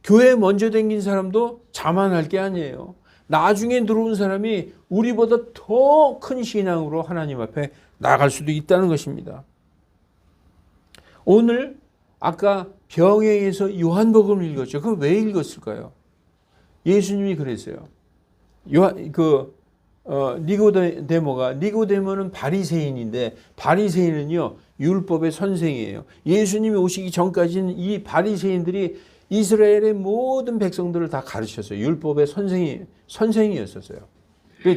교회에 먼저 댕긴 사람도 자만할 게 아니에요. 나중에 들어온 사람이 우리보다 더 큰 신앙으로 하나님 앞에 나갈 수도 있다는 것입니다. 오늘 아까 병행에서 요한복음을 읽었죠. 그걸 왜 읽었을까요? 예수님이 그랬어요. 니고데모는 바리새인인데 바리새인은요 율법의 선생이에요. 예수님이 오시기 전까지는 이 바리새인들이 이스라엘의 모든 백성들을 다 가르쳤어요. 율법의 선생이었었어요.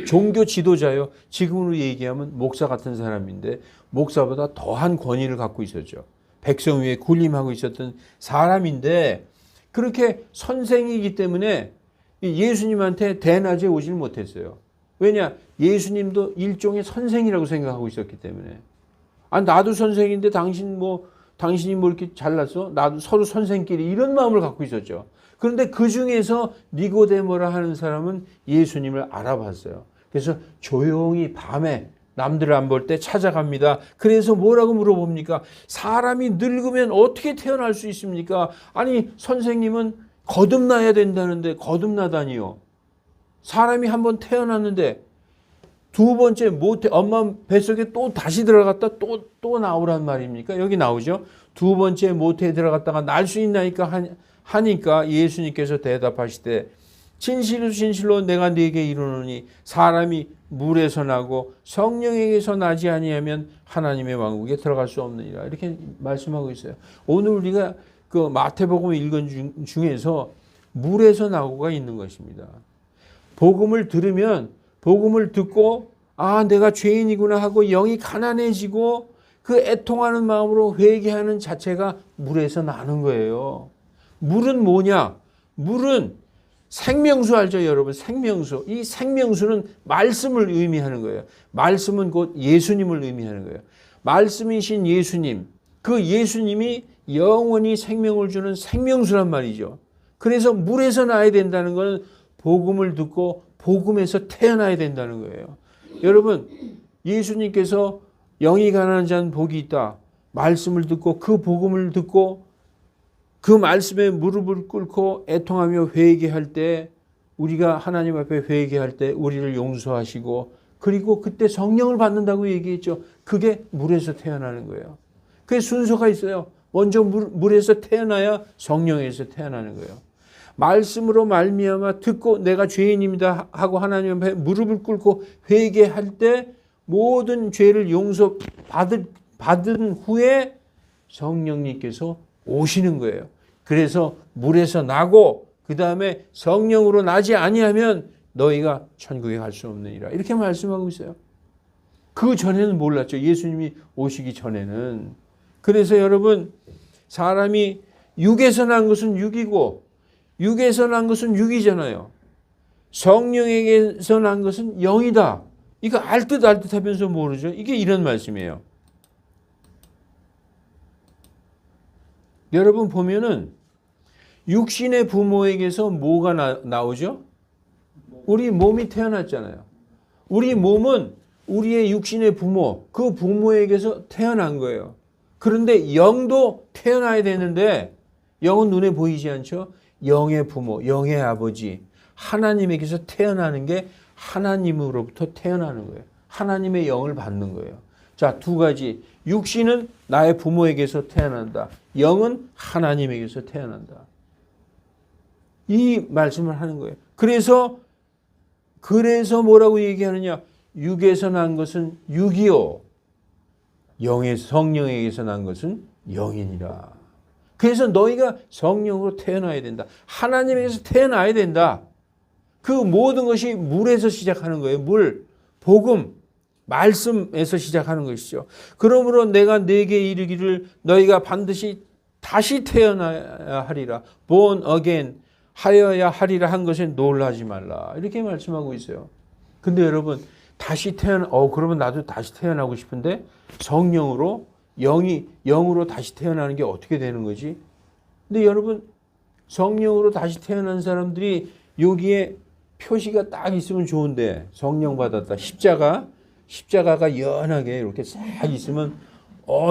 종교 지도자요. 지금으로 얘기하면 목사 같은 사람인데 목사보다 더한 권위를 갖고 있었죠. 백성 위에 군림하고 있었던 사람인데 그렇게 선생이기 때문에 예수님한테 대낮에 오질 못했어요. 왜냐? 예수님도 일종의 선생이라고 생각하고 있었기 때문에. 나도 선생인데 당신이 뭐 이렇게 잘났어? 나도 서로 선생끼리 이런 마음을 갖고 있었죠. 그런데 그 중에서 니고데모라 하는 사람은 예수님을 알아봤어요. 그래서 조용히 밤에 남들 안 볼 때 찾아갑니다. 그래서 뭐라고 물어봅니까? 사람이 늙으면 어떻게 태어날 수 있습니까? 아니 선생님은 거듭나야 된다는데 거듭나다니요. 사람이 한번 태어났는데 두 번째 엄마 뱃속에 또 다시 들어갔다 또 나오란 말입니까? 여기 나오죠. 두 번째 모태에 들어갔다가 날 수 있나니까 하니까 예수님께서 대답하시되 진실로 진실로 내가 네게 이르노니 사람이 물에서 나고 성령에게서 나지 아니하면 하나님의 왕국에 들어갈 수 없느니라. 이렇게 말씀하고 있어요. 오늘 우리가 그 마태복음 읽은 중에서 물에서 나고가 있는 것입니다. 복음을 들으면 복음을 듣고 내가 죄인이구나 하고 영이 가난해지고 그 애통하는 마음으로 회개하는 자체가 물에서 나는 거예요. 물은 뭐냐? 물은 생명수 알죠, 여러분? 생명수. 이 생명수는 말씀을 의미하는 거예요. 말씀은 곧 예수님을 의미하는 거예요. 말씀이신 예수님, 그 예수님이 영원히 생명을 주는 생명수란 말이죠. 그래서 물에서 나야 된다는 것은 복음을 듣고 복음에서 태어나야 된다는 거예요. 여러분, 예수님께서 영이 가난한 자는 복이 있다. 말씀을 듣고 그 복음을 듣고 그 말씀에 무릎을 꿇고 애통하며 회개할 때 우리가 하나님 앞에 회개할 때 우리를 용서하시고 그리고 그때 성령을 받는다고 얘기했죠. 그게 물에서 태어나는 거예요. 그게 순서가 있어요. 먼저 물에서 태어나야 성령에서 태어나는 거예요. 말씀으로 말미암아 듣고 내가 죄인입니다 하고 하나님 앞에 무릎을 꿇고 회개할 때 모든 죄를 받은 후에 성령님께서 오시는 거예요. 그래서 물에서 나고 그 다음에 성령으로 나지 아니하면 너희가 천국에 갈 수 없느니라. 이렇게 말씀하고 있어요. 그 전에는 몰랐죠. 예수님이 오시기 전에는. 그래서 여러분, 사람이 육에서 난 것은 육이고 육에서 난 것은 육이잖아요. 성령에게서 난 것은 영이다. 이거 알듯 하면서 모르죠. 이게 이런 말씀이에요. 여러분 보면은 육신의 부모에게서 뭐가 나오죠? 우리 몸이 태어났잖아요. 우리 몸은 우리의 육신의 부모, 그 부모에게서 태어난 거예요. 그런데 영도 태어나야 되는데 영은 눈에 보이지 않죠? 영의 부모, 영의 아버지, 하나님에게서 태어나는 게 하나님으로부터 태어나는 거예요. 하나님의 영을 받는 거예요. 자, 두 가지. 육신은 나의 부모에게서 태어난다. 영은 하나님에게서 태어난다. 이 말씀을 하는 거예요. 그래서 뭐라고 얘기하느냐? 육에서 난 것은 육이요, 영의 성령에게서 난 것은 영이니라. 그래서 너희가 성령으로 태어나야 된다. 하나님에게서 태어나야 된다. 그 모든 것이 물에서 시작하는 거예요. 물, 복음, 말씀에서 시작하는 것이죠. 그러므로 내가 네게 이르기를 너희가 반드시 다시 태어나야 하리라. born again 하여야 하리라 한 것에 놀라지 말라. 이렇게 말씀하고 있어요. 근데 여러분, 다시 그러면 나도 다시 태어나고 싶은데 성령으로, 영으로 다시 태어나는 게 어떻게 되는 거지? 근데 여러분, 성령으로 다시 태어난 사람들이 여기에 표시가 딱 있으면 좋은데, 성령 받았다. 십자가가 연하게 이렇게 싹 있으면,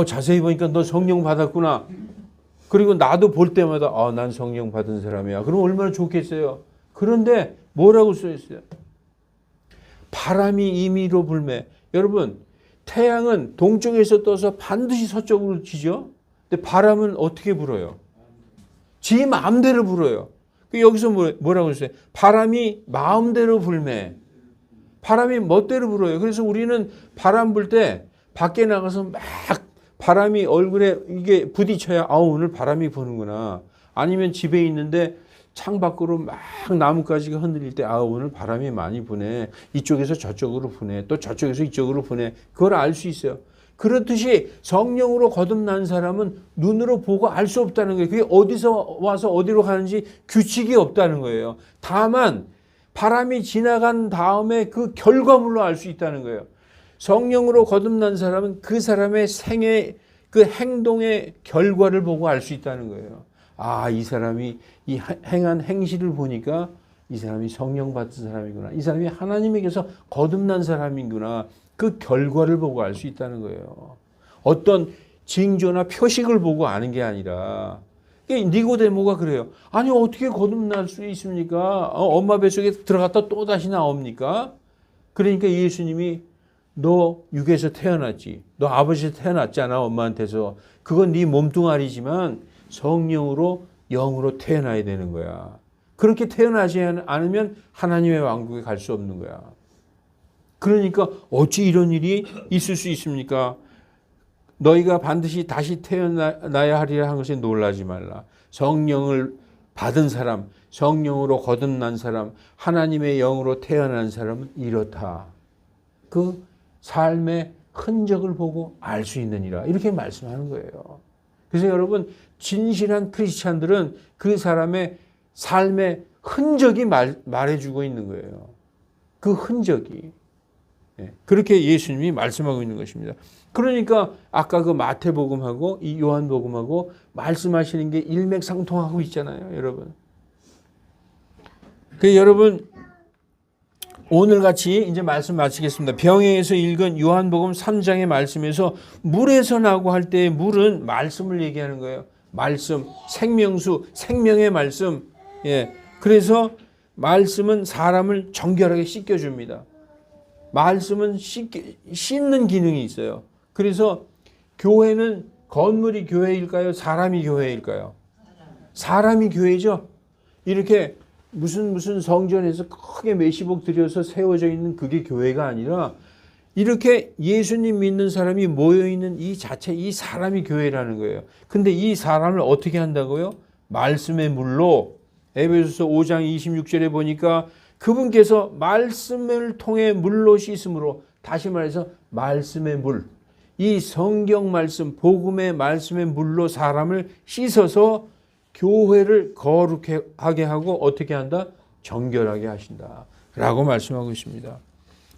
자세히 보니까 너 성령 받았구나. 그리고 나도 볼 때마다, 난 성령 받은 사람이야. 그럼 얼마나 좋겠어요. 그런데 뭐라고 써있어요? 바람이 임의로 불매. 여러분, 태양은 동쪽에서 떠서 반드시 서쪽으로 지죠. 근데 바람은 어떻게 불어요? 지 마음대로 불어요. 여기서 뭐라고 했어요? 바람이 마음대로 불매. 바람이 멋대로 불어요. 그래서 우리는 바람 불 때 밖에 나가서 막 바람이 얼굴에 이게 부딪혀야 오늘 바람이 부는구나. 아니면 집에 있는데 창밖으로 막 나뭇가지가 흔들릴 때 오늘 바람이 많이 부네. 이쪽에서 저쪽으로 부네. 또 저쪽에서 이쪽으로 부네. 그걸 알 수 있어요. 그렇듯이 성령으로 거듭난 사람은 눈으로 보고 알 수 없다는 거예요. 그게 어디서 와서 어디로 가는지 규칙이 없다는 거예요. 다만 바람이 지나간 다음에 그 결과물로 알 수 있다는 거예요. 성령으로 거듭난 사람은 그 사람의 생애, 그 행동의 결과를 보고 알 수 있다는 거예요. 이 사람이 이 행한 행실을 보니까 이 사람이 성령 받은 사람이구나. 이 사람이 하나님에게서 거듭난 사람이구나. 그 결과를 보고 알 수 있다는 거예요. 어떤 징조나 표식을 보고 아는 게 아니라. 니고데모가 그래요. 아니 어떻게 거듭날 수 있습니까? 엄마 뱃속에 들어갔다 또 다시 나옵니까? 그러니까 예수님이 너 육에서 태어났지. 너 아버지에서 태어났잖아, 엄마한테서. 그건 네 몸뚱아리지만 성령으로 영으로 태어나야 되는 거야. 그렇게 태어나지 않으면 하나님의 왕국에 갈 수 없는 거야. 그러니까 어찌 이런 일이 있을 수 있습니까? 너희가 반드시 다시 태어나야 하리라 한 것에 놀라지 말라. 성령을 받은 사람, 성령으로 거듭난 사람, 하나님의 영으로 태어난 사람은 이렇다. 그 삶의 흔적을 보고 알 수 있느니라. 이렇게 말씀하는 거예요. 그래서 여러분, 진실한 크리스찬들은 그 사람의 삶의 흔적이 말해주고 있는 거예요. 그 흔적이. 그렇게 예수님이 말씀하고 있는 것입니다. 그러니까 아까 그 마태복음하고 이 요한복음하고 말씀하시는 게 일맥상통하고 있잖아요, 여러분. 여러분, 오늘 같이 이제 말씀 마치겠습니다. 병행해서 읽은 요한복음 3장의 말씀에서 물에서 나고 할 때 물은 말씀을 얘기하는 거예요. 말씀, 생명수, 생명의 말씀. 그래서 말씀은 사람을 정결하게 씻겨줍니다. 말씀은 씻는 기능이 있어요. 그래서 교회는 건물이 교회일까요? 사람이 교회일까요? 사람이 교회죠. 이렇게 무슨 성전에서 크게 몇십억 들여서 세워져 있는 그게 교회가 아니라 이렇게 예수님 믿는 사람이 모여있는 이 자체, 이 사람이 교회라는 거예요. 근데 이 사람을 어떻게 한다고요? 말씀의 물로, 에베소서 5장 26절에 보니까 그분께서 말씀을 통해 물로 씻음으로, 다시 말해서 말씀의 물, 이 성경 말씀, 복음의 말씀의 물로 사람을 씻어서 교회를 거룩하게 하고 어떻게 한다? 정결하게 하신다 라고 말씀하고 있습니다.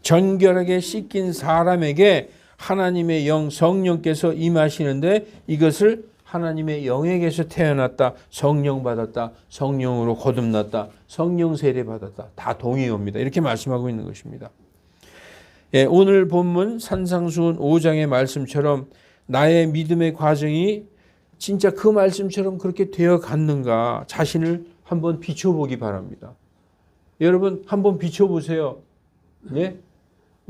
정결하게 씻긴 사람에게 하나님의 영, 성령께서 임하시는데 이것을 하나님의 영에게서 태어났다, 성령 받았다, 성령으로 거듭났다, 성령 세례 받았다, 다 동의어입니다. 이렇게 말씀하고 있는 것입니다. 예, 오늘 본문 산상수훈 5장의 말씀처럼 나의 믿음의 과정이 진짜 그 말씀처럼 그렇게 되어 갔는가 자신을 한번 비춰보기 바랍니다. 여러분 한번 비춰보세요. 예?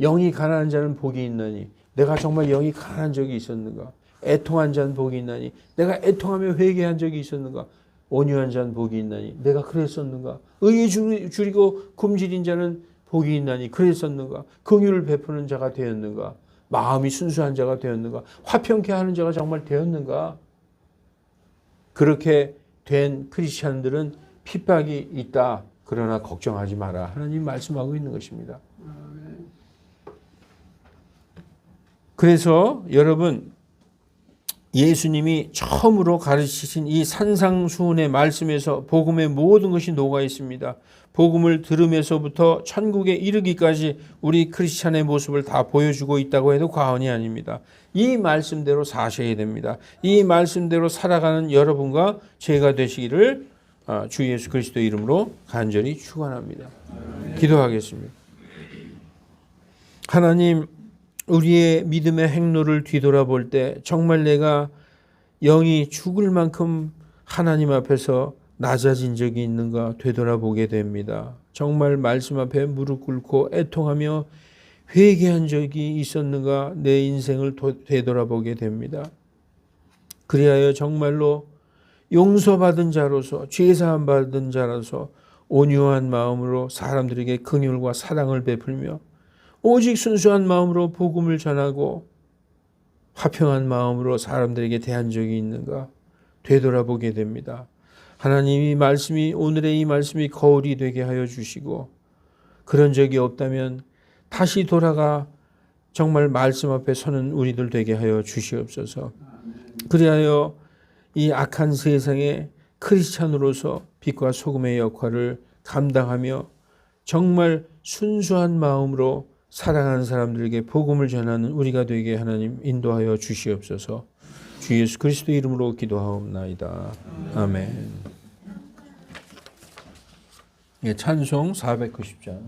영이 가난한 자는 복이 있나니, 내가 정말 영이 가난한 적이 있었는가? 애통한 자는 복이 있나니, 내가 애통하며 회개한 적이 있었는가? 온유한 자는 복이 있나니, 내가 그랬었는가? 의에 줄이고 굶주린 자는 복이 있나니, 그랬었는가? 긍휼을 베푸는 자가 되었는가? 마음이 순수한 자가 되었는가? 화평케 하는 자가 정말 되었는가? 그렇게 된 크리스찬들은 핍박이 있다. 그러나 걱정하지 마라. 하나님 말씀하고 있는 것입니다. 그래서 여러분, 예수님이 처음으로 가르치신 이 산상수훈의 말씀에서 복음의 모든 것이 녹아 있습니다. 복음을 들으면서부터 천국에 이르기까지 우리 크리스찬의 모습을 다 보여주고 있다고 해도 과언이 아닙니다. 이 말씀대로 사셔야 됩니다. 이 말씀대로 살아가는 여러분과 제가 되시기를 주 예수 그리스도 이름으로 간절히 축원합니다. 기도하겠습니다. 하나님, 우리의 믿음의 행로를 뒤돌아볼 때 정말 내가 영이 죽을 만큼 하나님 앞에서 낮아진 적이 있는가 되돌아보게 됩니다. 정말 말씀 앞에 무릎 꿇고 애통하며 회개한 적이 있었는가 내 인생을 되돌아보게 됩니다. 그리하여 정말로 용서받은 자로서, 죄사함 받은 자로서 온유한 마음으로 사람들에게 긍휼과 사랑을 베풀며 오직 순수한 마음으로 복음을 전하고 화평한 마음으로 사람들에게 대한 적이 있는가 되돌아보게 됩니다. 하나님이 말씀이, 오늘의 이 말씀이 거울이 되게 하여 주시고, 그런 적이 없다면 다시 돌아가 정말 말씀 앞에 서는 우리들 되게 하여 주시옵소서. 그리하여 이 악한 세상에 크리스찬으로서 빛과 소금의 역할을 감당하며 정말 순수한 마음으로 사랑하는 사람들에게 복음을 전하는 우리가 되게 하나님 인도하여 주시옵소서. 주 예수 그리스도 이름으로 기도하옵나이다. 아멘. 예, 찬송 490장.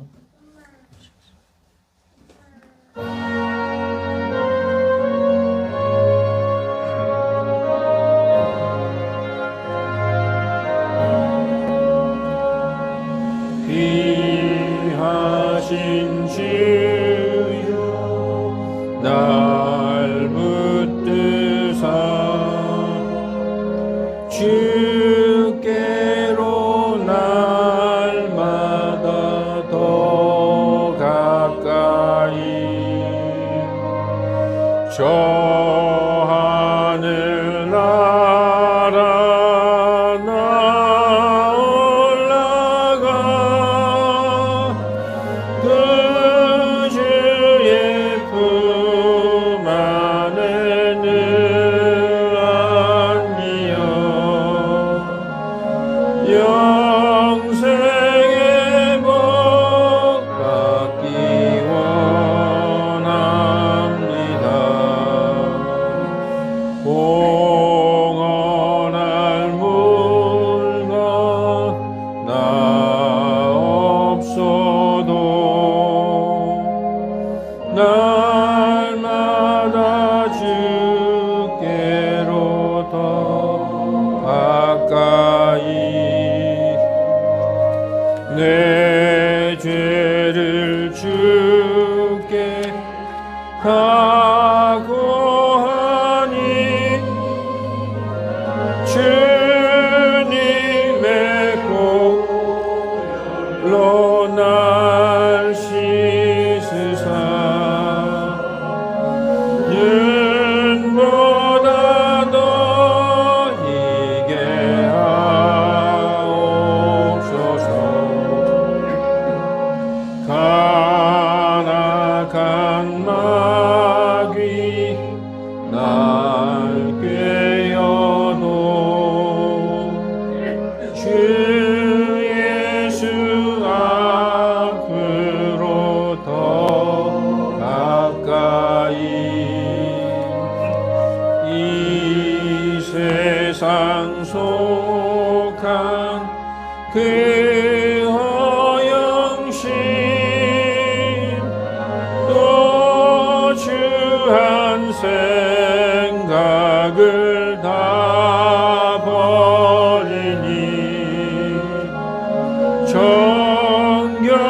귀하신 주여 날 붙드사 주께로 날마다 더 가까이 저 하늘 나라 날마다 주께로 더 가까이 내 죄를 주께 각오하니 주님의 보혈로 날 씻으사 허영심 또 주한 생각을 다 버리니 정결한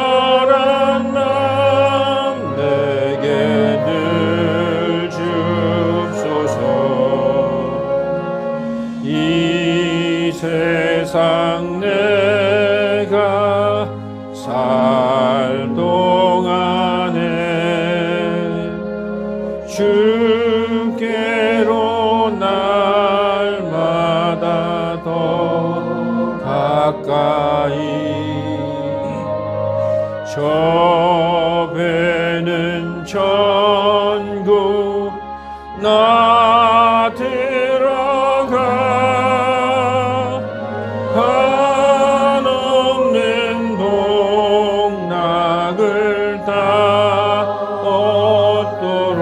마음 내게 늘 주옵소서. 이 세상 내가 살 동안에 주께로 날마다 더 가까이 저 배는 전국 나 들어가 한없는 복락을 다 얻도록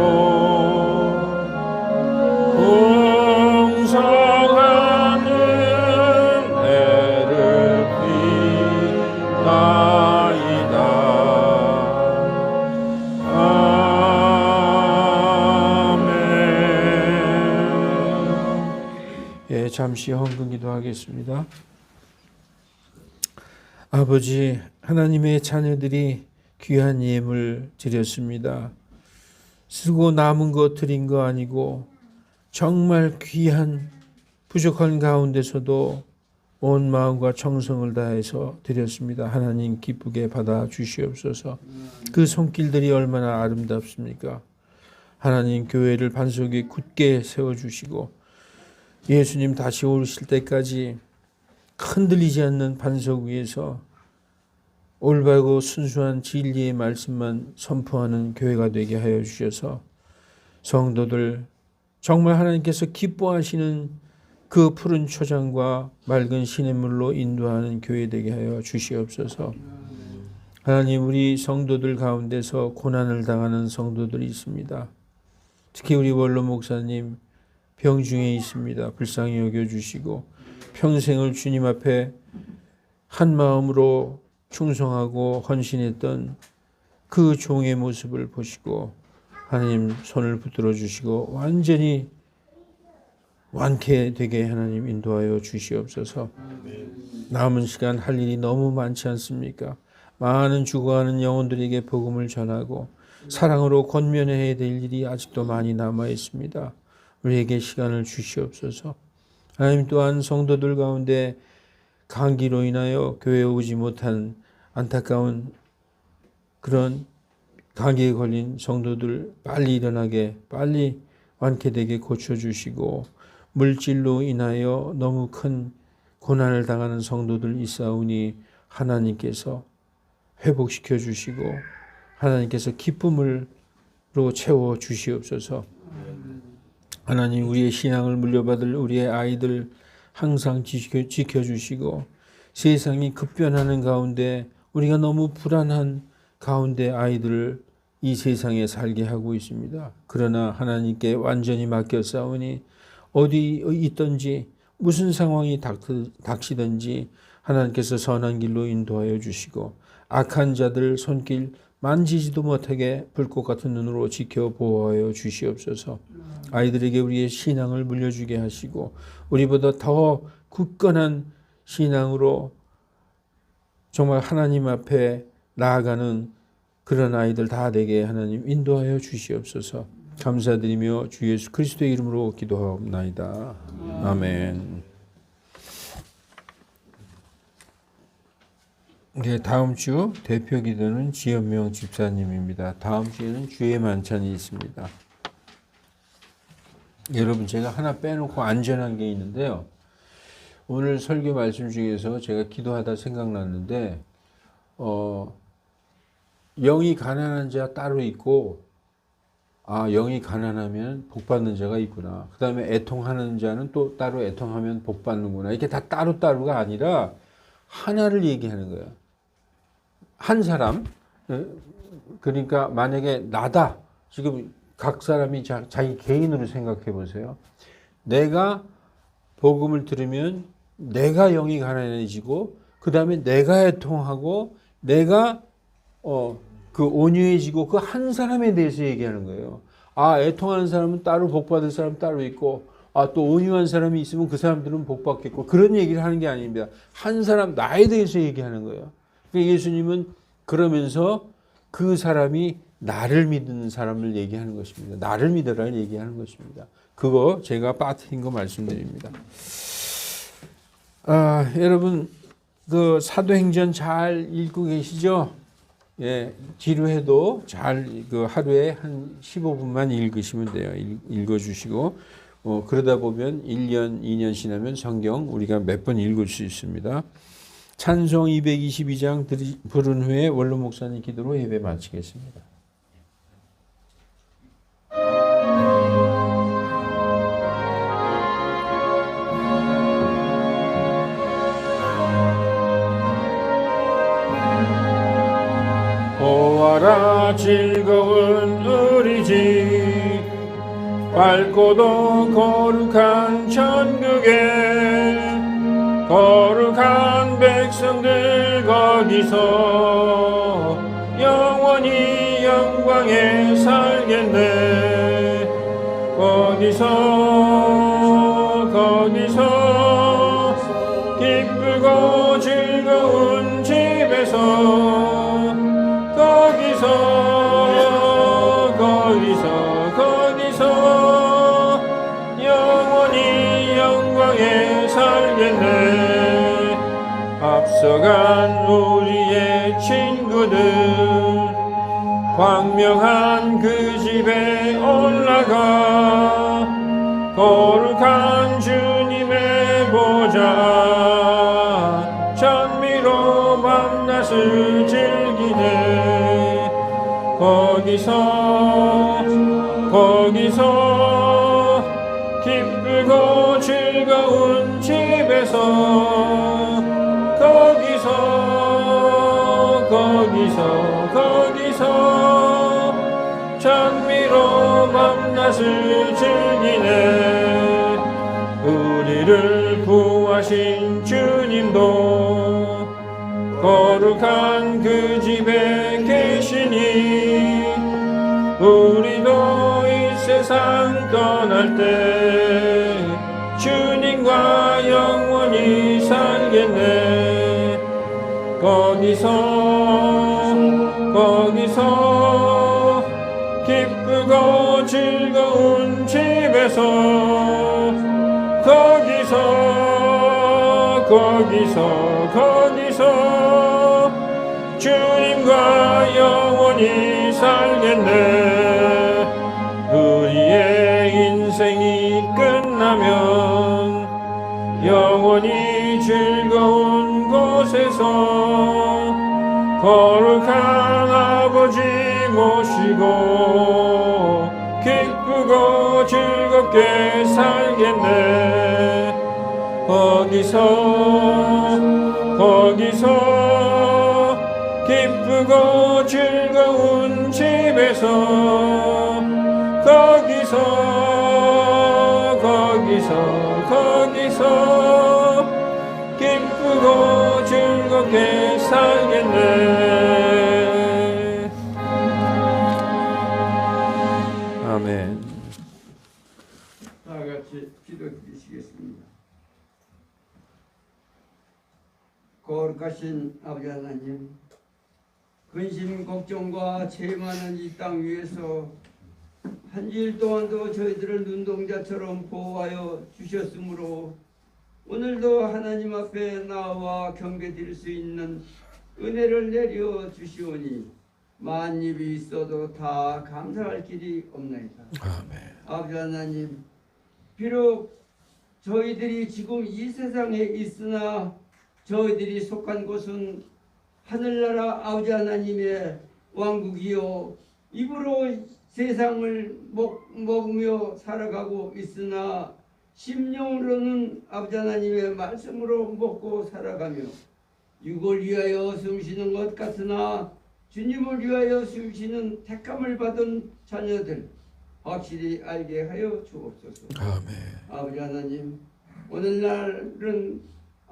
풍성한 은혜를 비나이다. 예, 잠시 헌금 기도하겠습니다. 아버지, 하나님의 자녀들이 귀한 예물 드렸습니다. 쓰고 남은 것 드린 거 아니고 정말 귀한 부족한 가운데서도 온 마음과 정성을 다해서 드렸습니다. 하나님 기쁘게 받아 주시옵소서. 그 손길들이 얼마나 아름답습니까? 하나님 교회를 반석 위에 굳게 세워주시고 예수님 다시 오실 때까지 흔들리지 않는 반석 위에서 올바르고 순수한 진리의 말씀만 선포하는 교회가 되게 하여 주셔서 성도들 정말 하나님께서 기뻐하시는 그 푸른 초장과 맑은 시냇물로 인도하는 교회 되게 하여 주시옵소서. 하나님, 우리 성도들 가운데서 고난을 당하는 성도들이 있습니다. 특히 우리 원로 목사님 병중에 있습니다. 불쌍히 여겨주시고 평생을 주님 앞에 한 마음으로 충성하고 헌신했던 그 종의 모습을 보시고 하나님 손을 붙들어 주시고 완전히 완쾌되게 하나님 인도하여 주시옵소서. 남은 시간 할 일이 너무 많지 않습니까? 많은 죽어가는 영혼들에게 복음을 전하고 사랑으로 권면해야 될 일이 아직도 많이 남아 있습니다. 우리에게 시간을 주시옵소서. 하나님 또한 성도들 가운데 감기로 인하여 교회에 오지 못한 안타까운 그런 감기에 걸린 성도들 빨리 일어나게 빨리 완쾌되게 고쳐주시고 물질로 인하여 너무 큰 고난을 당하는 성도들 있사오니 하나님께서 회복시켜 주시고 하나님께서 기쁨으로 채워 주시옵소서. 하나님, 우리의 신앙을 물려받을 우리의 아이들 항상 지켜주시고 세상이 급변하는 가운데 우리가 너무 불안한 가운데 아이들을 이 세상에 살게 하고 있습니다. 그러나 하나님께 완전히 맡겼사오니 어디 있든지 무슨 상황이 닥치든지 하나님께서 선한 길로 인도하여 주시고 악한 자들 손길 만지지도 못하게 불꽃 같은 눈으로 지켜 보호하여 주시옵소서. 아이들에게 우리의 신앙을 물려주게 하시고 우리보다 더 굳건한 신앙으로 정말 하나님 앞에 나아가는 그런 아이들 다 되게 하나님 인도하여 주시옵소서. 감사드리며 주 예수 그리스도의 이름으로 기도하옵나이다. 아멘. 네, 다음 주 대표 기도는 지연명 집사님입니다. 다음 주에는 주의 만찬이 있습니다. 여러분, 제가 하나 빼놓고 안전한 게 있는데요. 오늘 설교 말씀 중에서 제가 기도하다 생각났는데 영이 가난한 자 따로 있고 영이 가난하면 복 받는 자가 있구나. 그 다음에 애통하는 자는 또 따로 애통하면 복 받는구나. 이렇게 다 따로따로가 아니라 하나를 얘기하는 거예요. 한 사람, 그러니까 만약에 나다. 지금 각 사람이 자기 개인으로 생각해 보세요. 내가 복음을 들으면 내가 영이 가난해지고 그 다음에 내가 애통하고 내가 그 온유해지고 그 한 사람에 대해서 얘기하는 거예요. 아, 애통하는 사람은 따로 복받을 사람 따로 있고, 아, 또 온유한 사람이 있으면 그 사람들은 복받겠고, 그런 얘기를 하는 게 아닙니다. 한 사람, 나에 대해서 얘기하는 거예요. 그러니까 예수님은 그러면서 그 사람이 나를 믿는 사람을 얘기하는 것입니다. 나를 믿으라를 얘기하는 것입니다. 그거 제가 빠뜨린 거 말씀드립니다. 아, 여러분, 그 사도행전 잘 읽고 계시죠? 예, 지루해도 잘 그 하루에 한 15분만 읽으시면 돼요. 읽어주시고 그러다 보면 1년, 2년 지나면 성경 우리가 몇 번 읽을 수 있습니다. 찬송 222장 부른 후에 원로 목사님 기도로 예배 마치겠습니다. 보아라 즐거운 우리 집 밝고도 거룩한 천국에 거룩한 백성들 거기서 영원히 영광에 살겠네. 거기서 기쁘고 즐거운 집에서 거기서 영원히 영광에 살겠네. 앞서간 우리의 친구들 광명한 그 집에 올라가 거룩한 주님의 보좌 찬미로 밤낮을 즐기네. 거기서 기쁘고 즐거운 집에서 거기서 찬미로 밤낮을 즐기네. 우리를 구하신 주님도 거룩한 그 집에 계시니 우리도 이 세상 떠날 때 주님과 영원히 살겠네. 거기서 기쁘고 즐거운 집에서 거기서 주님과 영원히 살겠네. 우리의 인생이 끝나면 영원히 즐거운 곳에서 거룩한 아버지 모시고 기쁘고 즐겁게 살겠네. 거기서 기쁘고 즐거운 집에서 거기서 기쁘고 즐겁게 살겠네. 아멘. 다 같이 기도 드리시겠습니다. 거룩하신 아버지 하나님, 근심 걱정과 죄 많은 이 땅 위에서 한 주일 동안도 저희들을 눈동자처럼 보호하여 주셨으므로 오늘도 하나님 앞에 나와 경배드릴 수 있는 은혜를 내려 주시오니 만입이 있어도 다 감사할 길이 없나이다. 아멘. 아버지 하나님, 비록 저희들이 지금 이 세상에 있으나 저희들이 속한 곳은 하늘나라 아버지 하나님의 왕국이요 입으로 세상을 먹으며 살아가고 있으나 심령으로는 아버지 하나님의 말씀으로 먹고 살아가며 육을 위하여 숨쉬는 것 같으나 주님을 위하여 숨쉬는 택함을 받은 자녀들 확실히 알게 하여 주옵소서. 아멘. 아버지 하나님, 오늘날은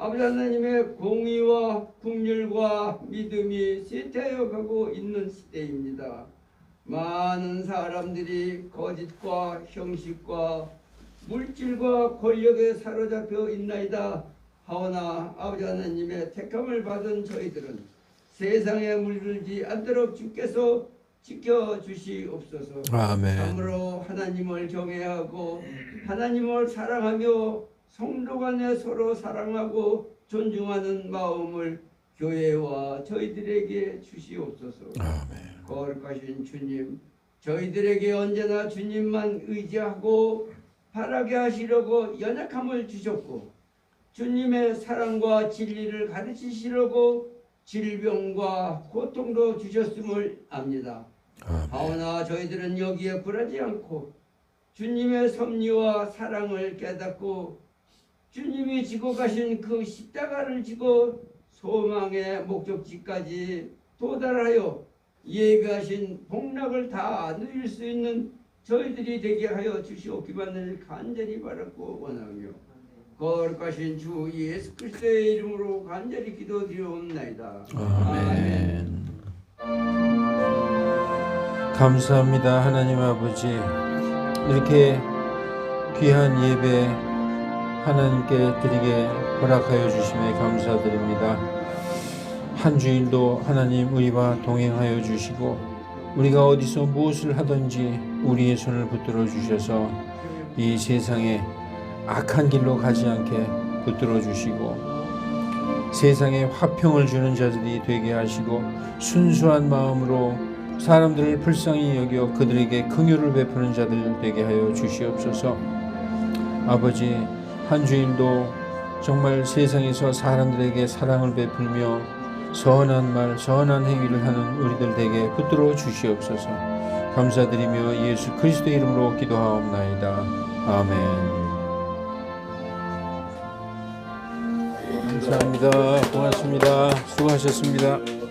아버지 하나님의 공의와 긍휼과 믿음이 쇠퇴하여 가고 있는 시대입니다. 많은 사람들이 거짓과 형식과 물질과 권력에 사로잡혀 있나이다. 하오나 아버지 하나님의 택함을 받은 저희들은 세상에 물들지 않도록 주께서 지켜주시옵소서. 아멘. 참으로 하나님을 경외하고 하나님을 사랑하며 성도 간에 서로 사랑하고 존중하는 마음을 교회와 저희들에게 주시옵소서. 아멘. 거룩하신 주님, 저희들에게 언제나 주님만 의지하고 바라게 하시려고 연약함을 주셨고 주님의 사랑과 진리를 가르치시려고 질병과 고통도 주셨음을 압니다. 하오나 저희들은 여기에 굴하지 않고 주님의 섭리와 사랑을 깨닫고 주님이 지고 가신 그 십자가를 지고 소망의 목적지까지 도달하여 예비하신 복락을 다 누릴 수 있는 저희들이 되게 하여 주시옵기만을 간절히 바랐고 원하며 거룩하신 주 예수 그리스도의 이름으로 간절히 기도드리옵나이다. 아멘. 감사합니다. 하나님 아버지, 이렇게 귀한 예배 하나님께 드리게 허락하여 주심에 감사드립니다. 한 주일도 하나님 우리와 동행하여 주시고 우리가 어디서 무엇을 하든지 우리의 손을 붙들어 주셔서 이 세상에 악한 길로 가지 않게 붙들어 주시고 세상에 화평을 주는 자들이 되게 하시고 순수한 마음으로 사람들을 불쌍히 여겨 그들에게 긍휼을 베푸는 자들 되게 하여 주시옵소서. 아버지, 한 주일도 정말 세상에서 사람들에게 사랑을 베풀며 선한 말, 선한 행위를 하는 우리들 되게 붙들어 주시옵소서. 감사드리며 예수 그리스도의 이름으로 기도하옵나이다. 아멘. 감사합니다. 고맙습니다. 수고하셨습니다.